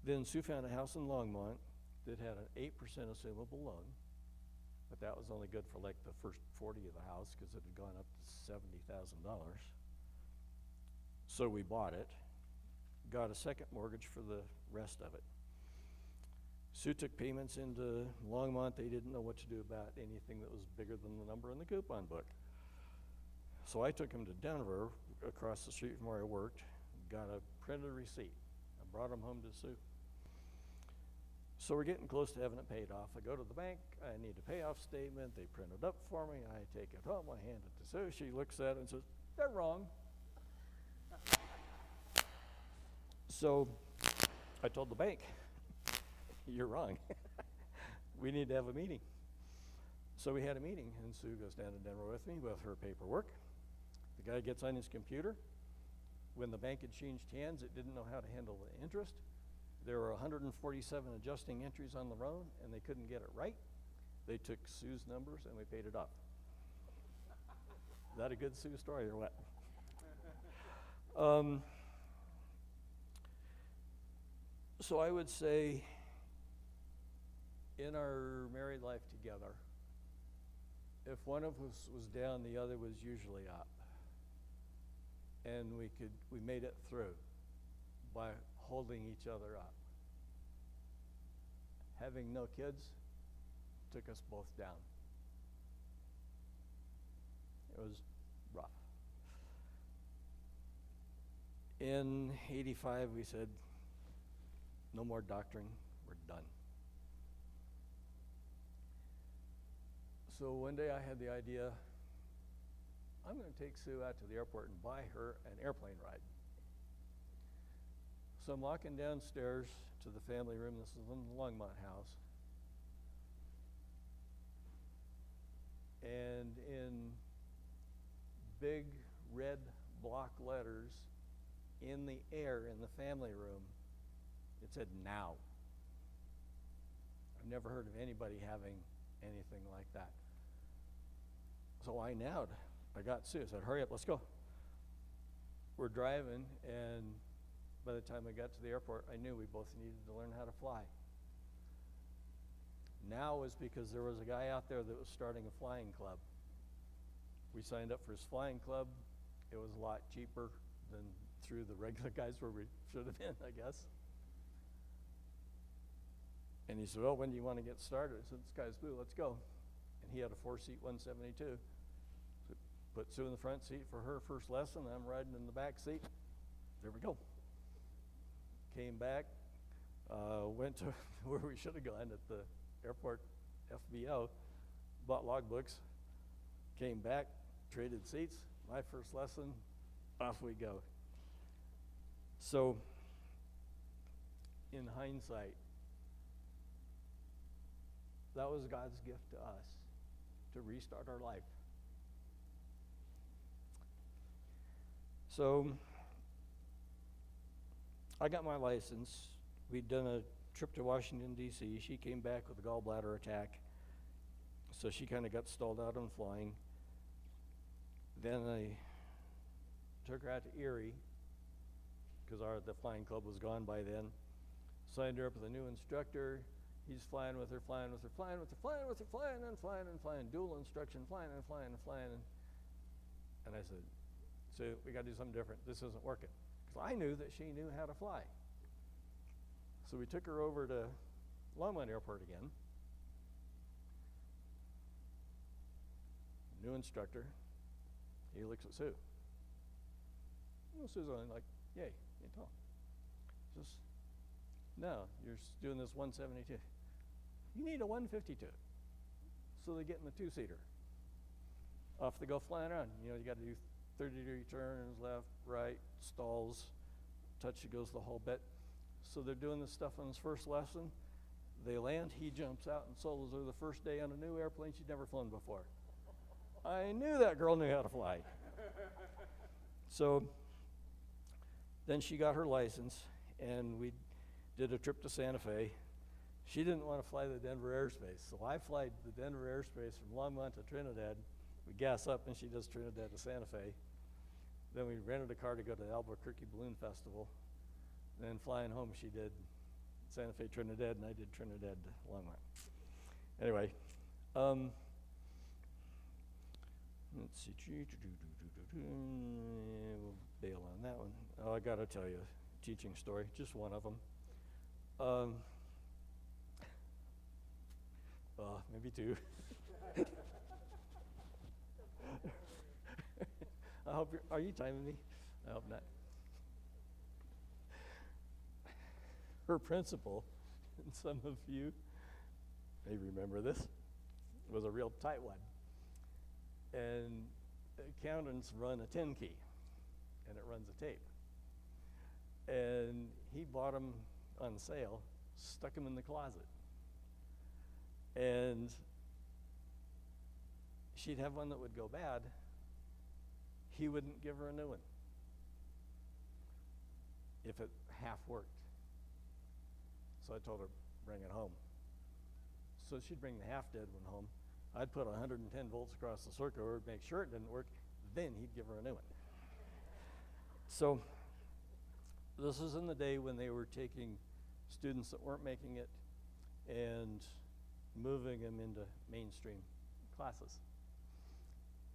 S2: Then Sue found a house in Longmont that had an 8% assumable loan, but that was only good for like the first 40 of the house because it had gone up to $70,000. So we bought it, got a second mortgage for the rest of it. Sue took payments into Longmont. They didn't know what to do about anything that was bigger than the number in the coupon book. So I took him to Denver, across the street from where I worked, got a printed receipt. I brought him home to Sue. So we're getting close to having it paid off. I go to the bank, I need a payoff statement, they print it up for me, I take it home, I hand it to Sue, she looks at it and says, "They're wrong." So I told the bank, "You're wrong. We need to have a meeting." So we had a meeting, and Sue goes down to Denver with me with her paperwork. The guy gets on his computer. When the bank had changed hands, it didn't know how to handle the interest. There were 147 adjusting entries on the loan, and they couldn't get it right. They took Sue's numbers, and we paid it off. Is that a good Sue story or what? So I would say, in our married life together, if one of us was down, the other was usually up. And we made it through by holding each other up. Having no kids took us both down. It was rough. In '85, we said, no more doctoring, we're done. So one day I had the idea, I'm going to take Sue out to the airport and buy her an airplane ride. So I'm walking downstairs to the family room. This is in the Longmont house. And in big red block letters in the air in the family room, it said, "Now." I've never heard of anybody having anything like that. So I nowed. I got Sue. I said, "Hurry up, let's go." We're driving, and by the time I got to the airport, I knew we both needed to learn how to fly. Now was because there was a guy out there that was starting a flying club. We signed up for his flying club. It was a lot cheaper than through the regular guys where we should have been, I guess. And he said, "Well, when do you want to get started?" I said, "The sky's blue, let's go." And he had a 4-seat 172. So put Sue in the front seat for her first lesson. I'm riding in the back seat. There we go. Came back, went to where we should have gone at the airport FBO, bought logbooks, came back, traded seats. My first lesson, off we go. So, in hindsight, that was God's gift to us to restart our life. So, I got my license. We'd done a trip to Washington, D.C. She came back with a gallbladder attack, so she kind of got stalled out on flying. Then I took her out to Erie, because the flying club was gone by then. Signed her up with a new instructor. He's flying with her, flying with her, flying with her, flying with her, flying and flying and flying, dual instruction, flying and flying and flying. And I said, "So we got to do something different. This isn't working." Because I knew that she knew how to fly. So we took her over to Longmont Airport again. New instructor. He looks at Sue. Well, Sue's only like, "Yay, you tall." Says, "No, you're doing this 172. You need a 152. So they get in the 2-seater. Off they go flying around. You got to do 30-degree turns, left, right, stalls, touch, it goes the whole bit. So they're doing this stuff on his first lesson. They land, he jumps out and solos her the first day on a new airplane she'd never flown before. I knew that girl knew how to fly. So then she got her license, and we did a trip to Santa Fe. She didn't want to fly the Denver airspace, so I fly the Denver airspace from Longmont to Trinidad. We gas up, and she does Trinidad to Santa Fe. Then we rented a car to go to the Albuquerque Balloon Festival. Then flying home, she did Santa Fe, Trinidad, and I did Trinidad to Longmont. Anyway, let's see. We'll bail on that one. Oh, I got to tell you a teaching story, just one of them. Maybe 2. I hope are you timing me? I hope not. Her principal, and some of you may remember this, was a real tight one. And accountants run a 10 key, and it runs a tape. And he bought them on sale, stuck them in the closet. And she'd have one that would go bad. He wouldn't give her a new one if it half worked. So I told her, bring it home. So she'd bring the half dead one home. I'd put 110 volts across the circuit board, make sure it didn't work, then he'd give her a new one. So this was in the day when they were taking students that weren't making it and moving them into mainstream classes.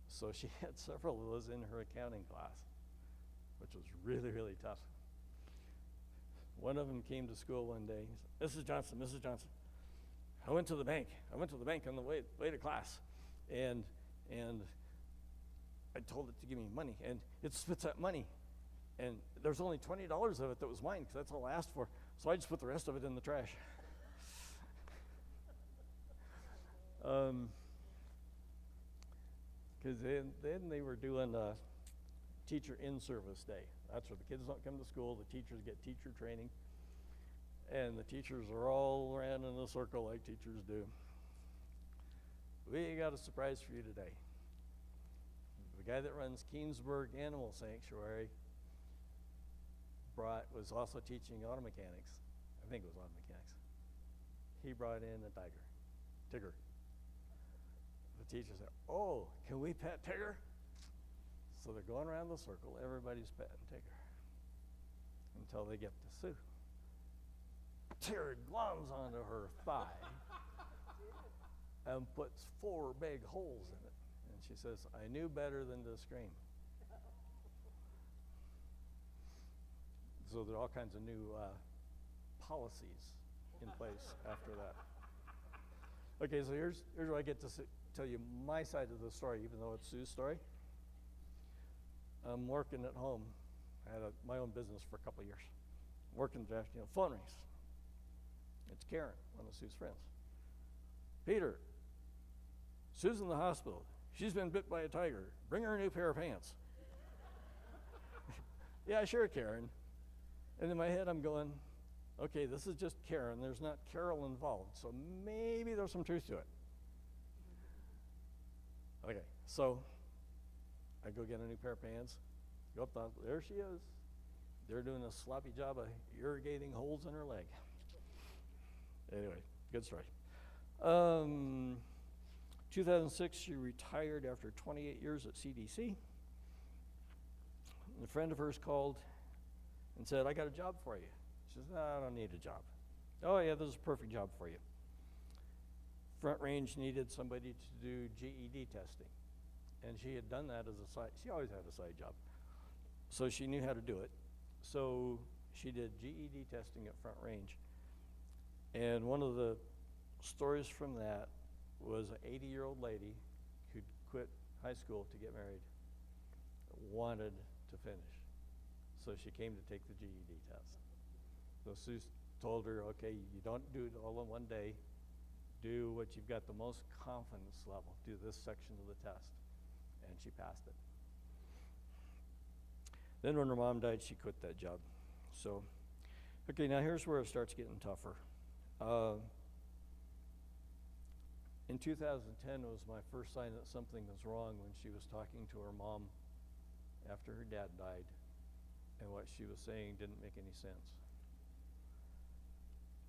S2: So she had several of those in her accounting class, which was really, really tough. One of them came to school one day. He said, Mrs. Johnson, I went to the bank on the way to class, and I told it to give me money, and it spits out money, and there's only $20 of it that was mine, because that's all I asked for, so I just put the rest of it in the trash. Because then they were doing a teacher in-service day. That's where the kids don't come to school, the teachers get teacher training, and the teachers are all around in a circle like teachers do. We got a surprise for you today. The guy that runs Keensburg Animal Sanctuary was also teaching auto mechanics. I think it was auto mechanics. He brought in a tiger, Tigger. The teacher said, oh, can we pet Tigger? So they're going around the circle, everybody's petting Tigger until they get to Sue. Tigger glums onto her thigh and puts 4 big holes in it. And she says, I knew better than to scream. So there are all kinds of new policies in place after that. Okay, so here's where I get to tell you my side of the story, even though it's Sue's story. I'm working at home. I had my own business for a couple of years. Working the afternoon, phone rings. It's Karen, one of Sue's friends. Peter, Sue's in the hospital. She's been bit by a tiger. Bring her a new pair of pants. Yeah, sure, Karen. And in my head, I'm going, okay, this is just Karen. There's not Carol involved, so maybe there's some truth to it. Okay, so I go get a new pair of pants. Go up there she is. They're doing a sloppy job of irrigating holes in her leg. Anyway, good story. 2006, she retired after 28 years at CDC. A friend of hers called and said, I got a job for you. She says, no, I don't need a job. Oh yeah, this is a perfect job for you. Front Range needed somebody to do GED testing. And she had done that as a side, she always had a side job. So she knew how to do it. So she did GED testing at Front Range. And one of the stories from that was an 80-year-old lady who'd quit high school to get married, wanted to finish. So she came to take the GED test. So Sue told her, okay, you don't do it all in one day. Do what you've got the most confidence level. Do this section of the test. And she passed it. Then when her mom died, she quit that job. So, okay, now here's where it starts getting tougher. In 2010, it was my first sign that something was wrong when she was talking to her mom after her dad died, and what she was saying didn't make any sense.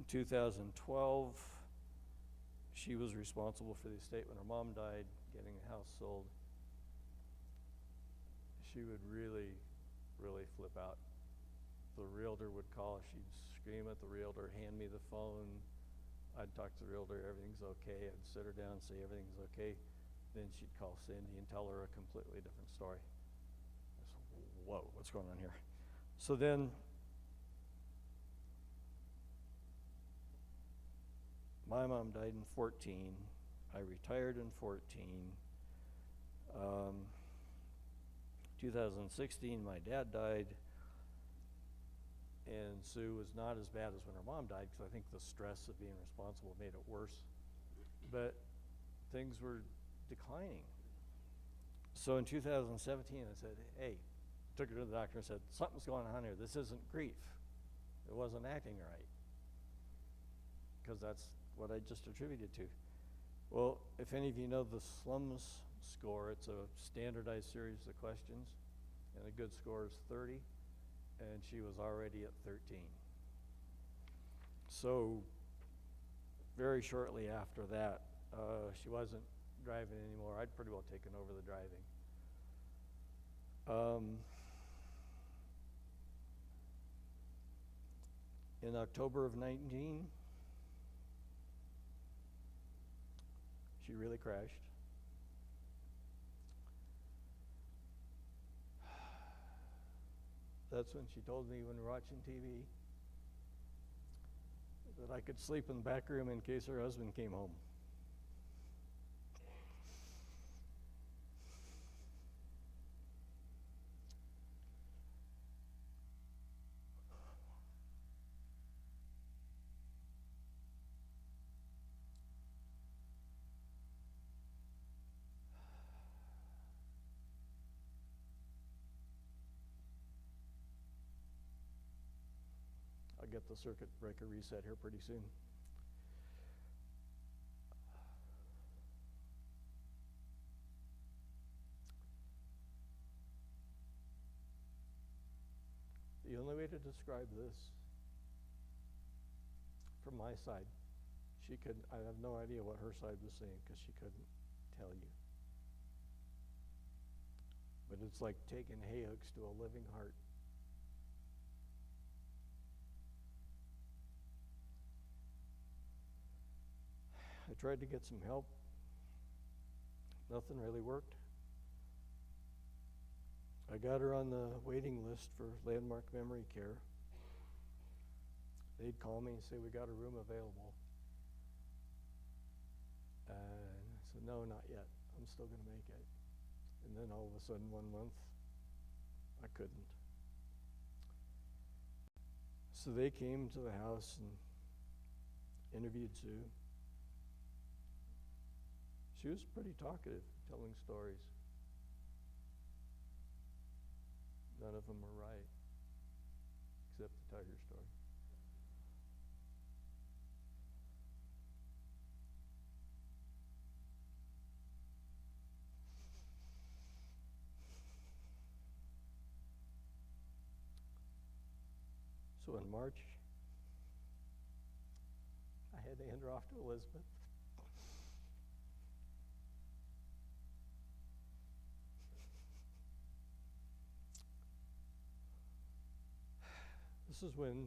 S2: In 2012, she was responsible for the estate when her mom died, getting the house sold. She would really, really flip out. The realtor would call, she'd scream at the realtor, hand me the phone. I'd talk to the realtor, everything's okay. I'd sit her down and say everything's okay. Then she'd call Cindy and tell her a completely different story. I said, whoa, what's going on here? So then, My mom died in 14. I retired in 14. 2016, my dad died, and Sue was not as bad as when her mom died, because I think the stress of being responsible made it worse. But things were declining. So in 2017, I said, hey, took her to the doctor and said, something's going on here. This isn't grief. It wasn't acting right. Because that's what I just attributed to. Well, if any of you know the SLUMS score, it's a standardized series of questions, and a good score is 30, and she was already at 13. So very shortly after that, she wasn't driving anymore. I'd pretty well taken over the driving. In October of 19, she really crashed. That's when she told me, when we were watching TV, that I could sleep in the back room in case her husband came home. I'll get the circuit breaker reset here pretty soon. The only way to describe this from my side, I have no idea what her side was saying because she couldn't tell you. But it's like taking hay hooks to a living heart. I tried to get some help. Nothing really worked. I got her on the waiting list for Landmark Memory Care. They'd call me and say, we got a room available. And I said, no, not yet. I'm still going to make it. And then all of a sudden, 1 month, I couldn't. So they came to the house and interviewed Sue. She was pretty talkative, telling stories. None of them were right, except the tiger story. So in March, I had to hand her off to Elizabeth. This is when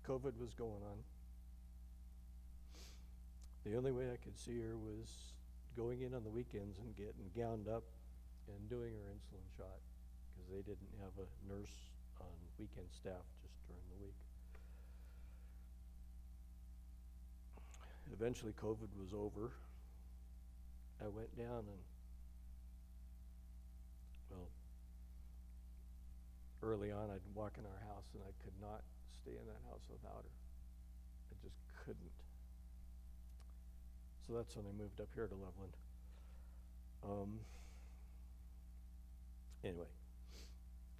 S2: COVID was going on. The only way I could see her was going in on the weekends and getting gowned up and doing her insulin shot, because they didn't have a nurse on weekend staff, just during the week. Eventually COVID was over. I went down and, well, early on I'd walk in our house and I could not stay in that house without her. I just couldn't. So that's when I moved up here to Loveland. Anyway,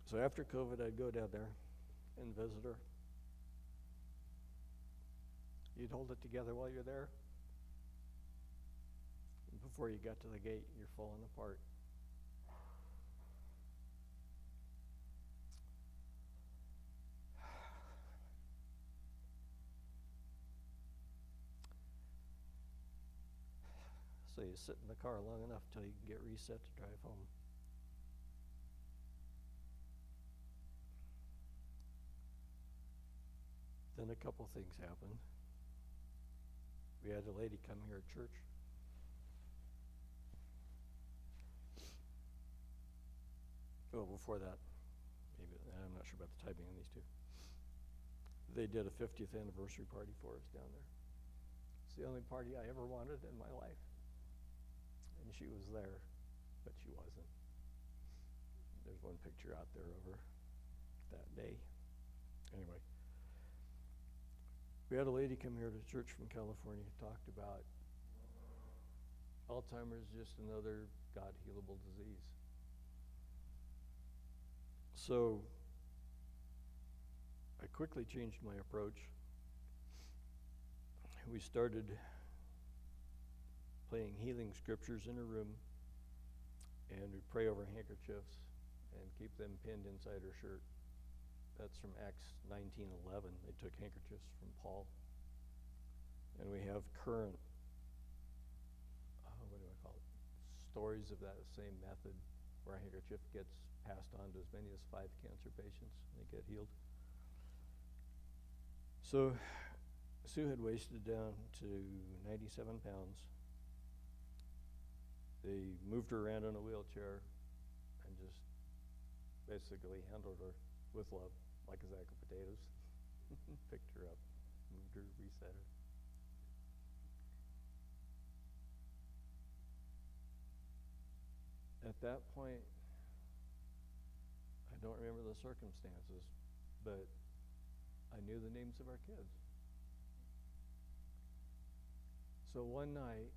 S2: so after COVID, I'd go down there and visit her. You'd hold it together while you're there. And before you got to the gate, you're falling apart. So you sit in the car long enough till you can get reset to drive home. Then a couple things happened. We had a lady come here at church. Well, before that, maybe, I'm not sure about the timing on these two. They did a 50th anniversary party for us down there. It's the only party I ever wanted in my life. And she was there, but she wasn't. There's one picture out there of her that day. Anyway, we had a lady come here to church from California, talked about Alzheimer's, just another God-healable disease. So I quickly changed my approach. We started playing healing scriptures in her room, and we'd pray over handkerchiefs and keep them pinned inside her shirt. That's from Acts 19:11. They took handkerchiefs from Paul. And we have current, stories of that same method, where a handkerchief gets passed on to as many as 5 cancer patients, and they get healed. So Sue had wasted down to 97 pounds. They moved her around in a wheelchair and just basically handled her with love, like a sack of potatoes. Picked her up, moved her, reset her. At that point, I don't remember the circumstances, but I knew the names of our kids. So one night,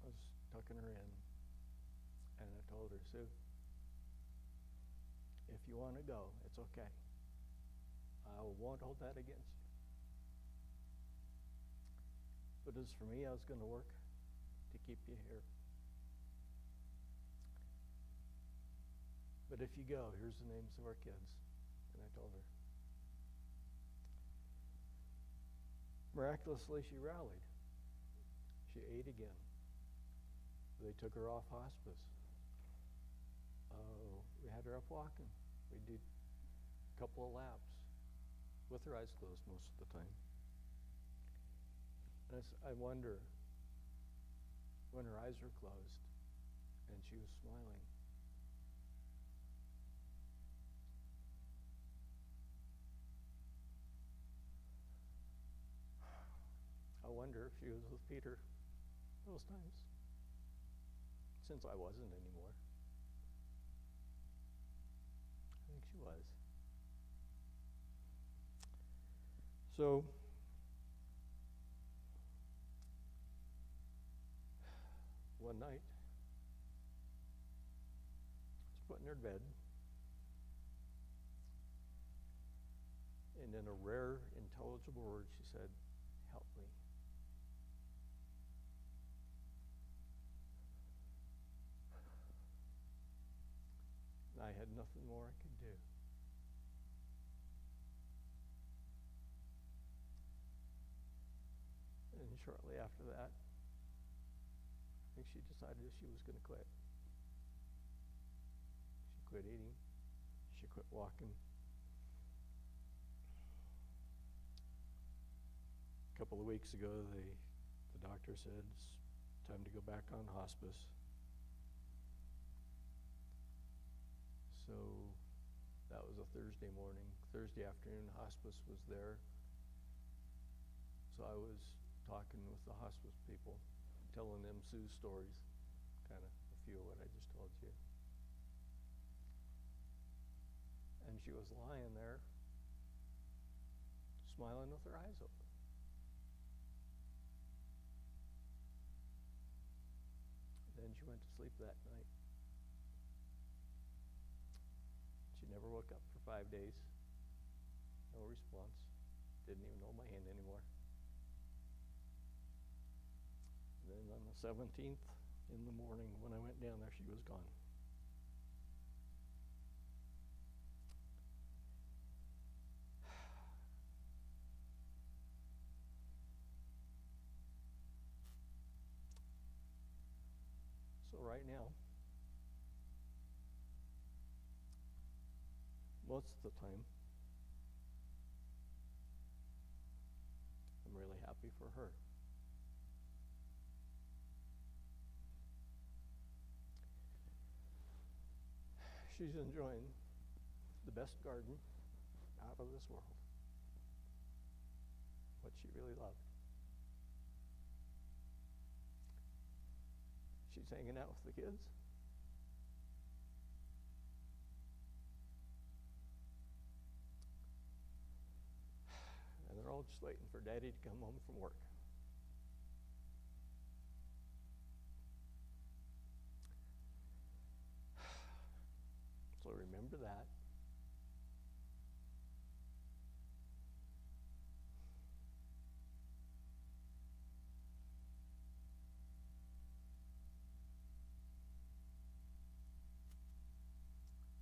S2: I was tucking her in, and I told her, Sue, if you want to go, it's okay. I won't hold that against you. But as for me, I was going to work to keep you here. But if you go, here's the names of our kids. And I told her. Miraculously, she rallied. She ate again. They took her off hospice. We had her up walking. We did a couple of laps with her eyes closed most of the time. And I wonder, when her eyes were closed and she was smiling, I wonder if she was with Peter those times, since I wasn't anymore. I think she was. So, one night, I was putting her to bed, and in a rare, intelligible word, she said, "Help me." I had nothing more I could do. And shortly after that, I think she decided she was going to quit. She quit eating. She quit walking. A couple of weeks ago, the doctor said it's time to go back on hospice. So that was a Thursday morning. Thursday afternoon, hospice was there. So I was talking with the hospice people, telling them Sue's stories, kind of a few of what I just told you. And she was lying there, smiling with her eyes open. Then she went to sleep that night. She never woke up for 5 days. No response. Didn't even hold my hand anymore. Then on the 17th in the morning, when I went down there, she was gone. So right now, most of the time, I'm really happy for her. She's enjoying the best garden out of this world, what she really loved. she's hanging out with the kids. And they're all just waiting for Daddy to come home from work. So remember that.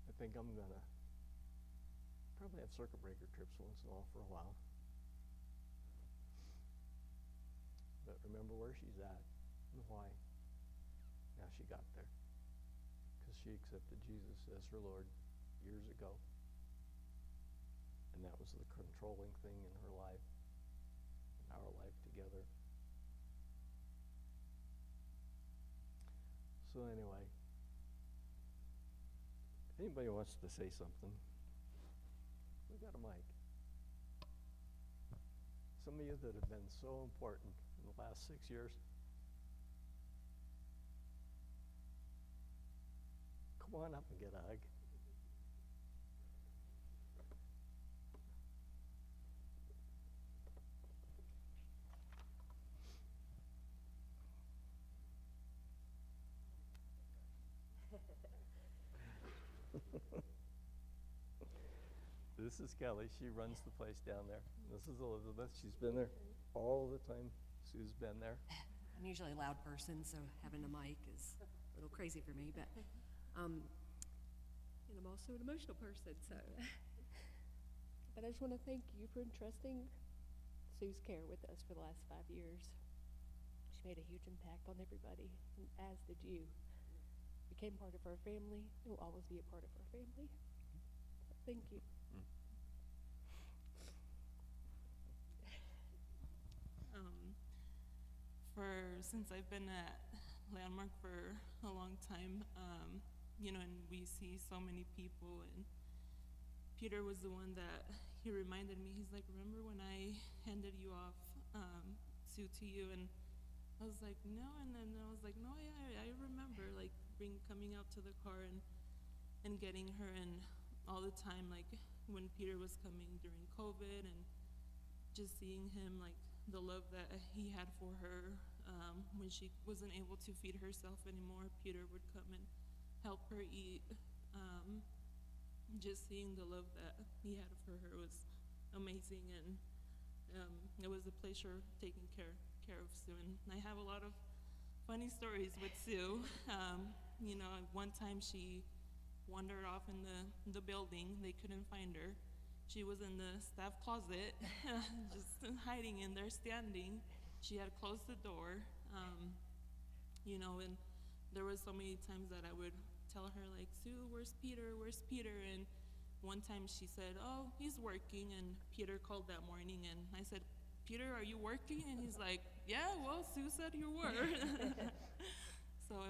S2: I think I'm gonna probably have circuit breaker trips once in a while for a while. But remember where she's at and why. Now she got there. Because she accepted Jesus as her Lord years ago. And that was the controlling thing in her life, in our life together. So anyway, if anybody wants to say something, we got a mic. Some of you that have been so important in the last 6 years, come on up and get a hug. This is Kelly. She runs the place down there. This is Elizabeth. She's been there all the time. Sue's been there.
S3: I'm usually a loud person, so having a mic is a little crazy for me, but and I'm also an emotional person, so. But I just want to thank you for entrusting Sue's care with us for the last 5 years. She made a huge impact on everybody, and as did you. Became part of our family, and will always be a part of our family. So thank you.
S4: Since I've been at Landmark for a long time, and we see so many people, and Peter was the one that he reminded me. He's like, remember when I handed you off Sue to you? And I was like, no. And then I was like, no, yeah, I remember, like, coming out to the car and getting her, and all the time, like, when Peter was coming during COVID, and just seeing him, like, the love that he had for her. When she wasn't able to feed herself anymore, Peter would come and help her eat. Just seeing the love that he had for her was amazing, and it was a pleasure taking care of Sue. And I have a lot of funny stories with Sue. One time she wandered off in the building. They couldn't find her. She was in the staff closet, just hiding in there, standing. She had closed the door, and there was so many times that I would tell her, like, Sue, where's Peter? Where's Peter? And one time she said, oh, he's working. And Peter called that morning, and I said, Peter, are you working? And he's like, yeah, well, Sue said you were. So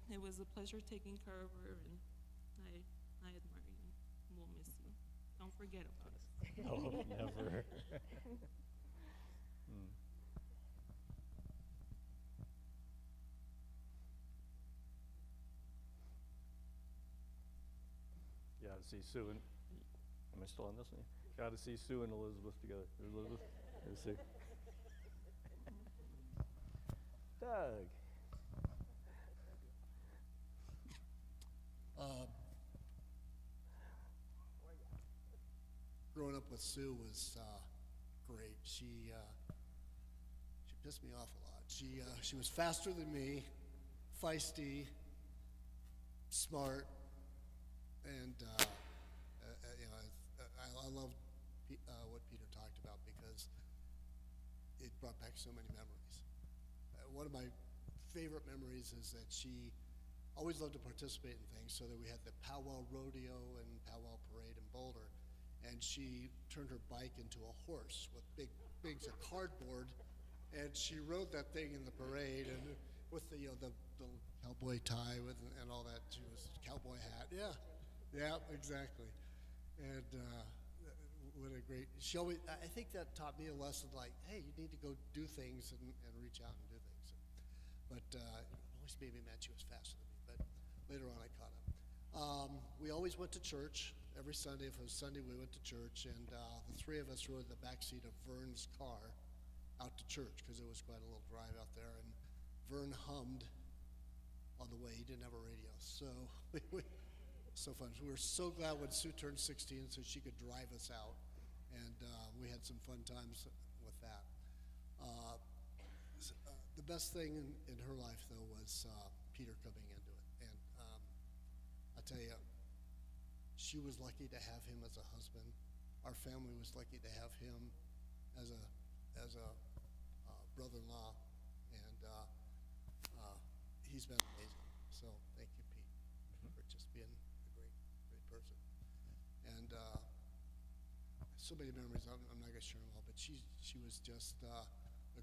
S4: it was a pleasure taking care of her, and I admire you. We'll miss you. Don't forget about us.
S2: No, never. You ought to see Sue and, am I still on this one? You ought to see Sue and Elizabeth together. Elizabeth, there's Sue. Doug.
S5: Growing up with Sue was great. She pissed me off a lot. She was faster than me, feisty, smart, and I loved what Peter talked about because it brought back so many memories. One of my favorite memories is that she always loved to participate in things, so that we had the powwow rodeo and powwow parade in Boulder, and she turned her bike into a horse with big of cardboard, and she rode that thing in the parade, and with the cowboy tie and all that. She was cowboy hat. Yeah, exactly. And what a great. She always. I think that taught me a lesson. Like, hey, you need to go do things and reach out and do things. But always made me mad she was faster than me, but later on I caught up. We always went to church. Every Sunday, if it was Sunday, we went to church, and the three of us rode the back seat of Vern's car out to church because it was quite a little drive out there, and Vern hummed on the way. He didn't have a radio, so so fun. We were so glad when Sue turned 16 so she could drive us out, and we had some fun times with that. The best thing in her life, though, was Peter coming into it, and I tell you, she was lucky to have him as a husband. Our family was lucky to have him as a brother-in-law, and he's been amazing. So thank you, Pete, for just being a great person. And so many memories. I'm not gonna share them all, but she was just a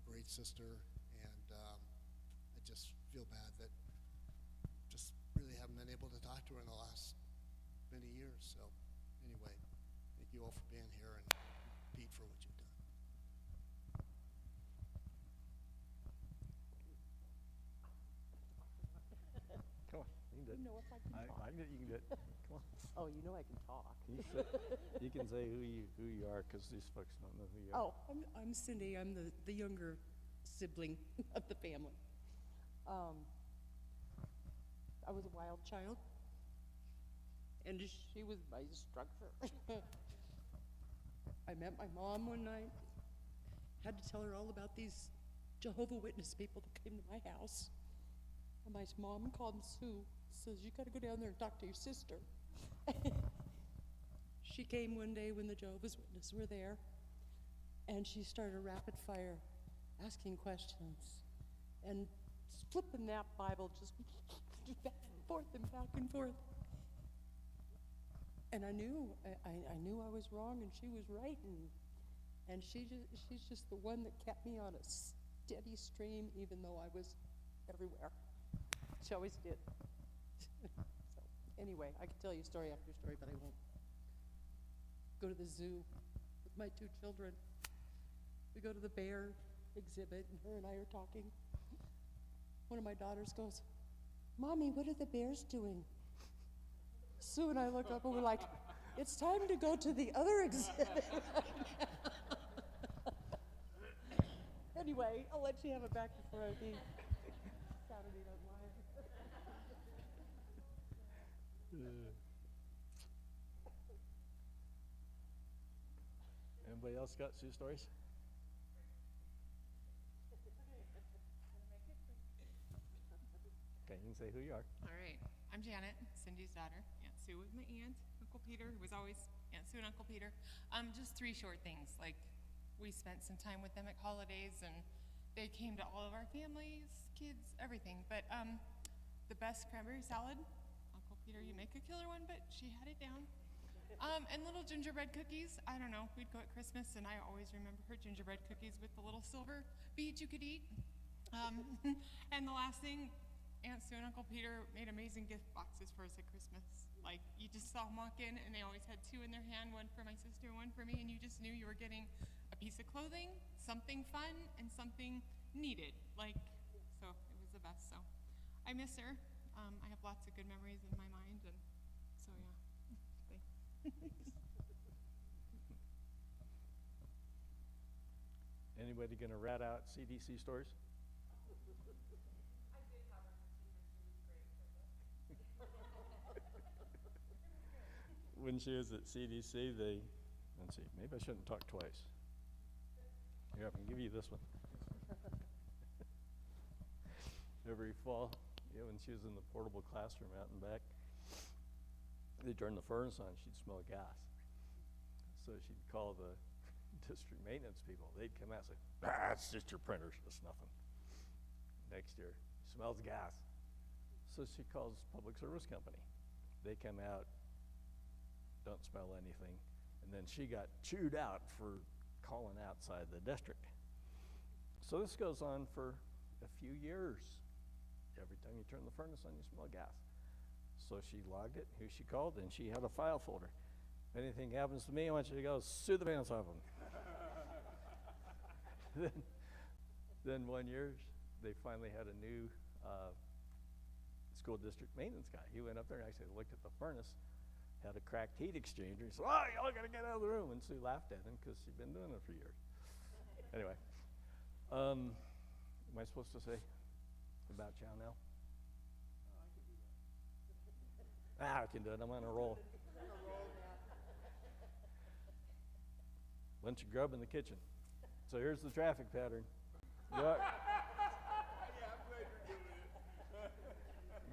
S5: great sister, and I just feel bad that just really haven't been able to talk to her in the last many years. So anyway, thank you all for being here, and Pete for what you've done.
S2: Come on, you can do it.
S6: know if I can talk.
S2: I can, you can do it. Come on.
S6: Oh, you know I can talk.
S2: You can say who you are, because these folks don't know who you are.
S6: Oh, I'm Cindy. I'm the younger sibling of the family. I was a wild child, and she was my structure. I met my mom one night, had to tell her all about these Jehovah Witness people that came to my house. And my mom called Sue, says, you gotta go down there and talk to your sister. She came one day when the Jehovah's Witnesses were there, and she started a rapid fire, asking questions, and flipping that Bible just back and forth and back and forth. And I knew I was wrong and she was right, and she's just the one that kept me on a steady stream, even though I was everywhere. She always did. So anyway, I could tell you story after story, but I won't. Go to the zoo with my two children. We go to the bear exhibit, and her and I are talking. One of my daughters goes, Mommy, what are the bears doing? Sue and I look up and we're like, it's time to go to the other exhibit. Anyway, I'll let you have it back before I leave. Saturday Night Live.
S2: Anybody else got Sue stories? Okay, you can say who you are.
S7: All right, I'm Janet, Cindy's daughter. Aunt Sue was my aunt. Uncle Peter, who was always Aunt Sue and Uncle Peter. Just three short things. Like, we spent some time with them at holidays, and they came to all of our families, kids, everything. But the best cranberry salad, Uncle Peter, you make a killer one, but she had it down. And little gingerbread cookies. I don't know, we'd go at Christmas, and I always remember her gingerbread cookies with the little silver beads you could eat. And the last thing, Aunt Sue and Uncle Peter made amazing gift boxes for us at Christmas. Like, you just saw them walk in, and they always had two in their hand, one for my sister, one for me, and you just knew you were getting a piece of clothing, something fun, and something needed. Like, so it was the best. So I miss her. I have lots of good memories in my mind, and so yeah. Thanks.
S2: Anybody gonna rat out CDC stories? When she was at CDC, let's see, maybe I shouldn't talk twice. Here, I can give you this one. Every fall, when she was in the portable classroom out in back, they'd turn the furnace on, she'd smell gas. So she'd call the district maintenance people. They'd come out and say, it's just your printers, it's nothing. Next year, smells gas. So she calls public service company. They come out, don't smell anything, and then she got chewed out for calling outside the district. So this goes on for a few years. Every time you turn the furnace on, you smell gas. So she logged it, who she called, and she had a file folder. If anything happens to me, I want you to go sue the pants off them. Then 1 year, they finally had a new school district maintenance guy. He went up there and actually looked at the furnace, had a cracked heat exchanger. He said, "Oh, y'all gotta get out of the room." And Sue laughed at him because she'd been doing it for years. Anyway, am I supposed to say about chow now? I can do it. I'm on a roll. Bunch of grub in the kitchen. So here's the traffic pattern.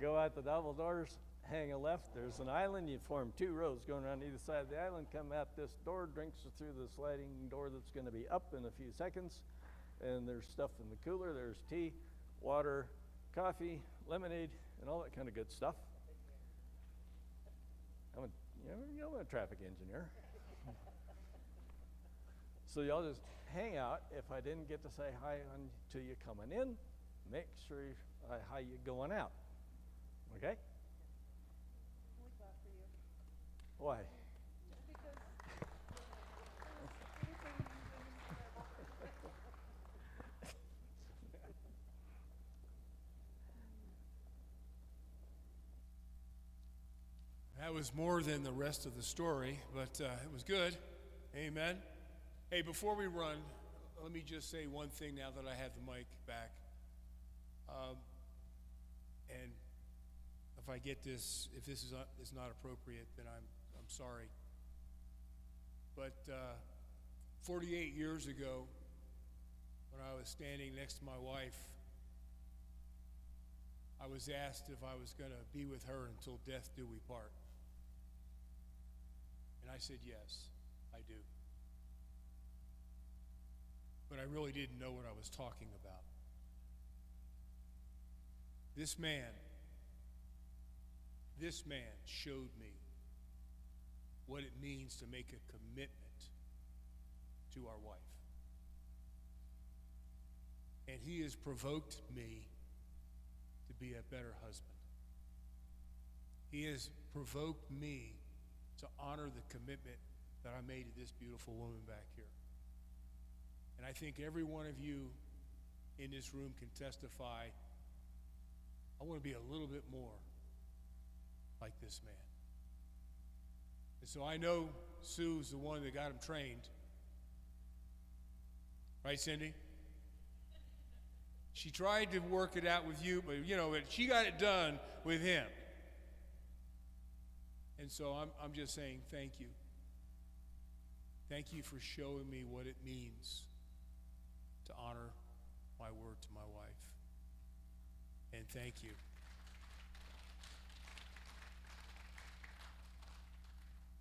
S2: Go out the double doors, hang a left. There's an island. You form 2 rows going around either side of the island. Come out this door, drinks through the sliding door that's going to be up in a few seconds. And there's stuff in the cooler. There's tea, water, coffee, lemonade, and all that kind of good stuff. I'm a traffic engineer. So y'all just hang out. If I didn't get to say hi to you coming in, make sure hi you going out. Okay?
S6: We clap for you.
S2: Why?
S6: Just because.
S1: That was more than the rest of the story, but it was good. Amen. Hey, before we run, let me just say one thing now that I have the mic back. And if I get this, if this is not appropriate, then I'm sorry. But 48 years ago, when I was standing next to my wife, I was asked if I was going to be with her until death do we part. And I said, yes, I do. But I really didn't know what I was talking about. This man showed me what it means to make a commitment to our wife. And he has provoked me to be a better husband. He has provoked me to honor the commitment that I made to this beautiful woman back here. And I think every one of you in this room can testify, I want to be a little bit more like this man. And so I know Sue's the one that got him trained. Right, Cindy? She tried to work it out with you, but she got it done with him. And so I'm just saying thank you. Thank you for showing me what it means to honor my word to my wife. And thank you.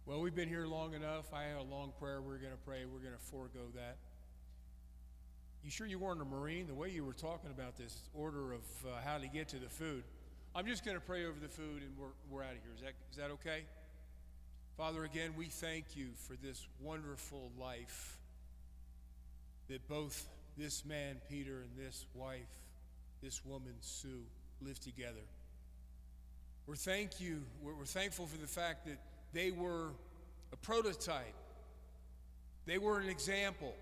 S1: Well, we've been here long enough. I had a long prayer we're going to pray. We're going to forego that. You sure you weren't a Marine? The way you were talking about this order of how to get to the food. I'm just going to pray over the food and we're out of here. Is that okay? Father, again, we thank you for this wonderful life that both this man, Peter, and this wife, this woman, Sue, live together. We're thankful for the fact that they were a prototype. They were an example.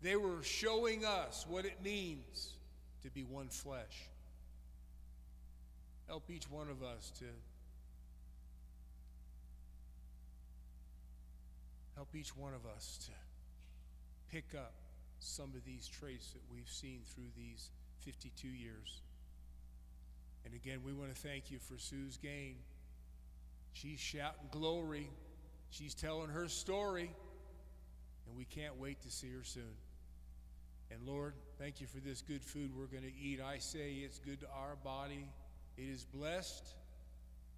S1: They were showing us what it means to be one flesh. Help each one of us to pick up some of these traits that we've seen through these 52 years. And again, we want to thank you for Sue's gain. She's shouting glory. She's telling her story. And we can't wait to see her soon. And Lord, thank you for this good food we're going to eat. I say it's good to our body. It is blessed.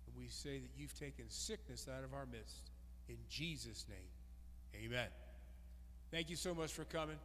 S1: And we say that you've taken sickness out of our midst. In Jesus' name, amen. Thank you so much for coming.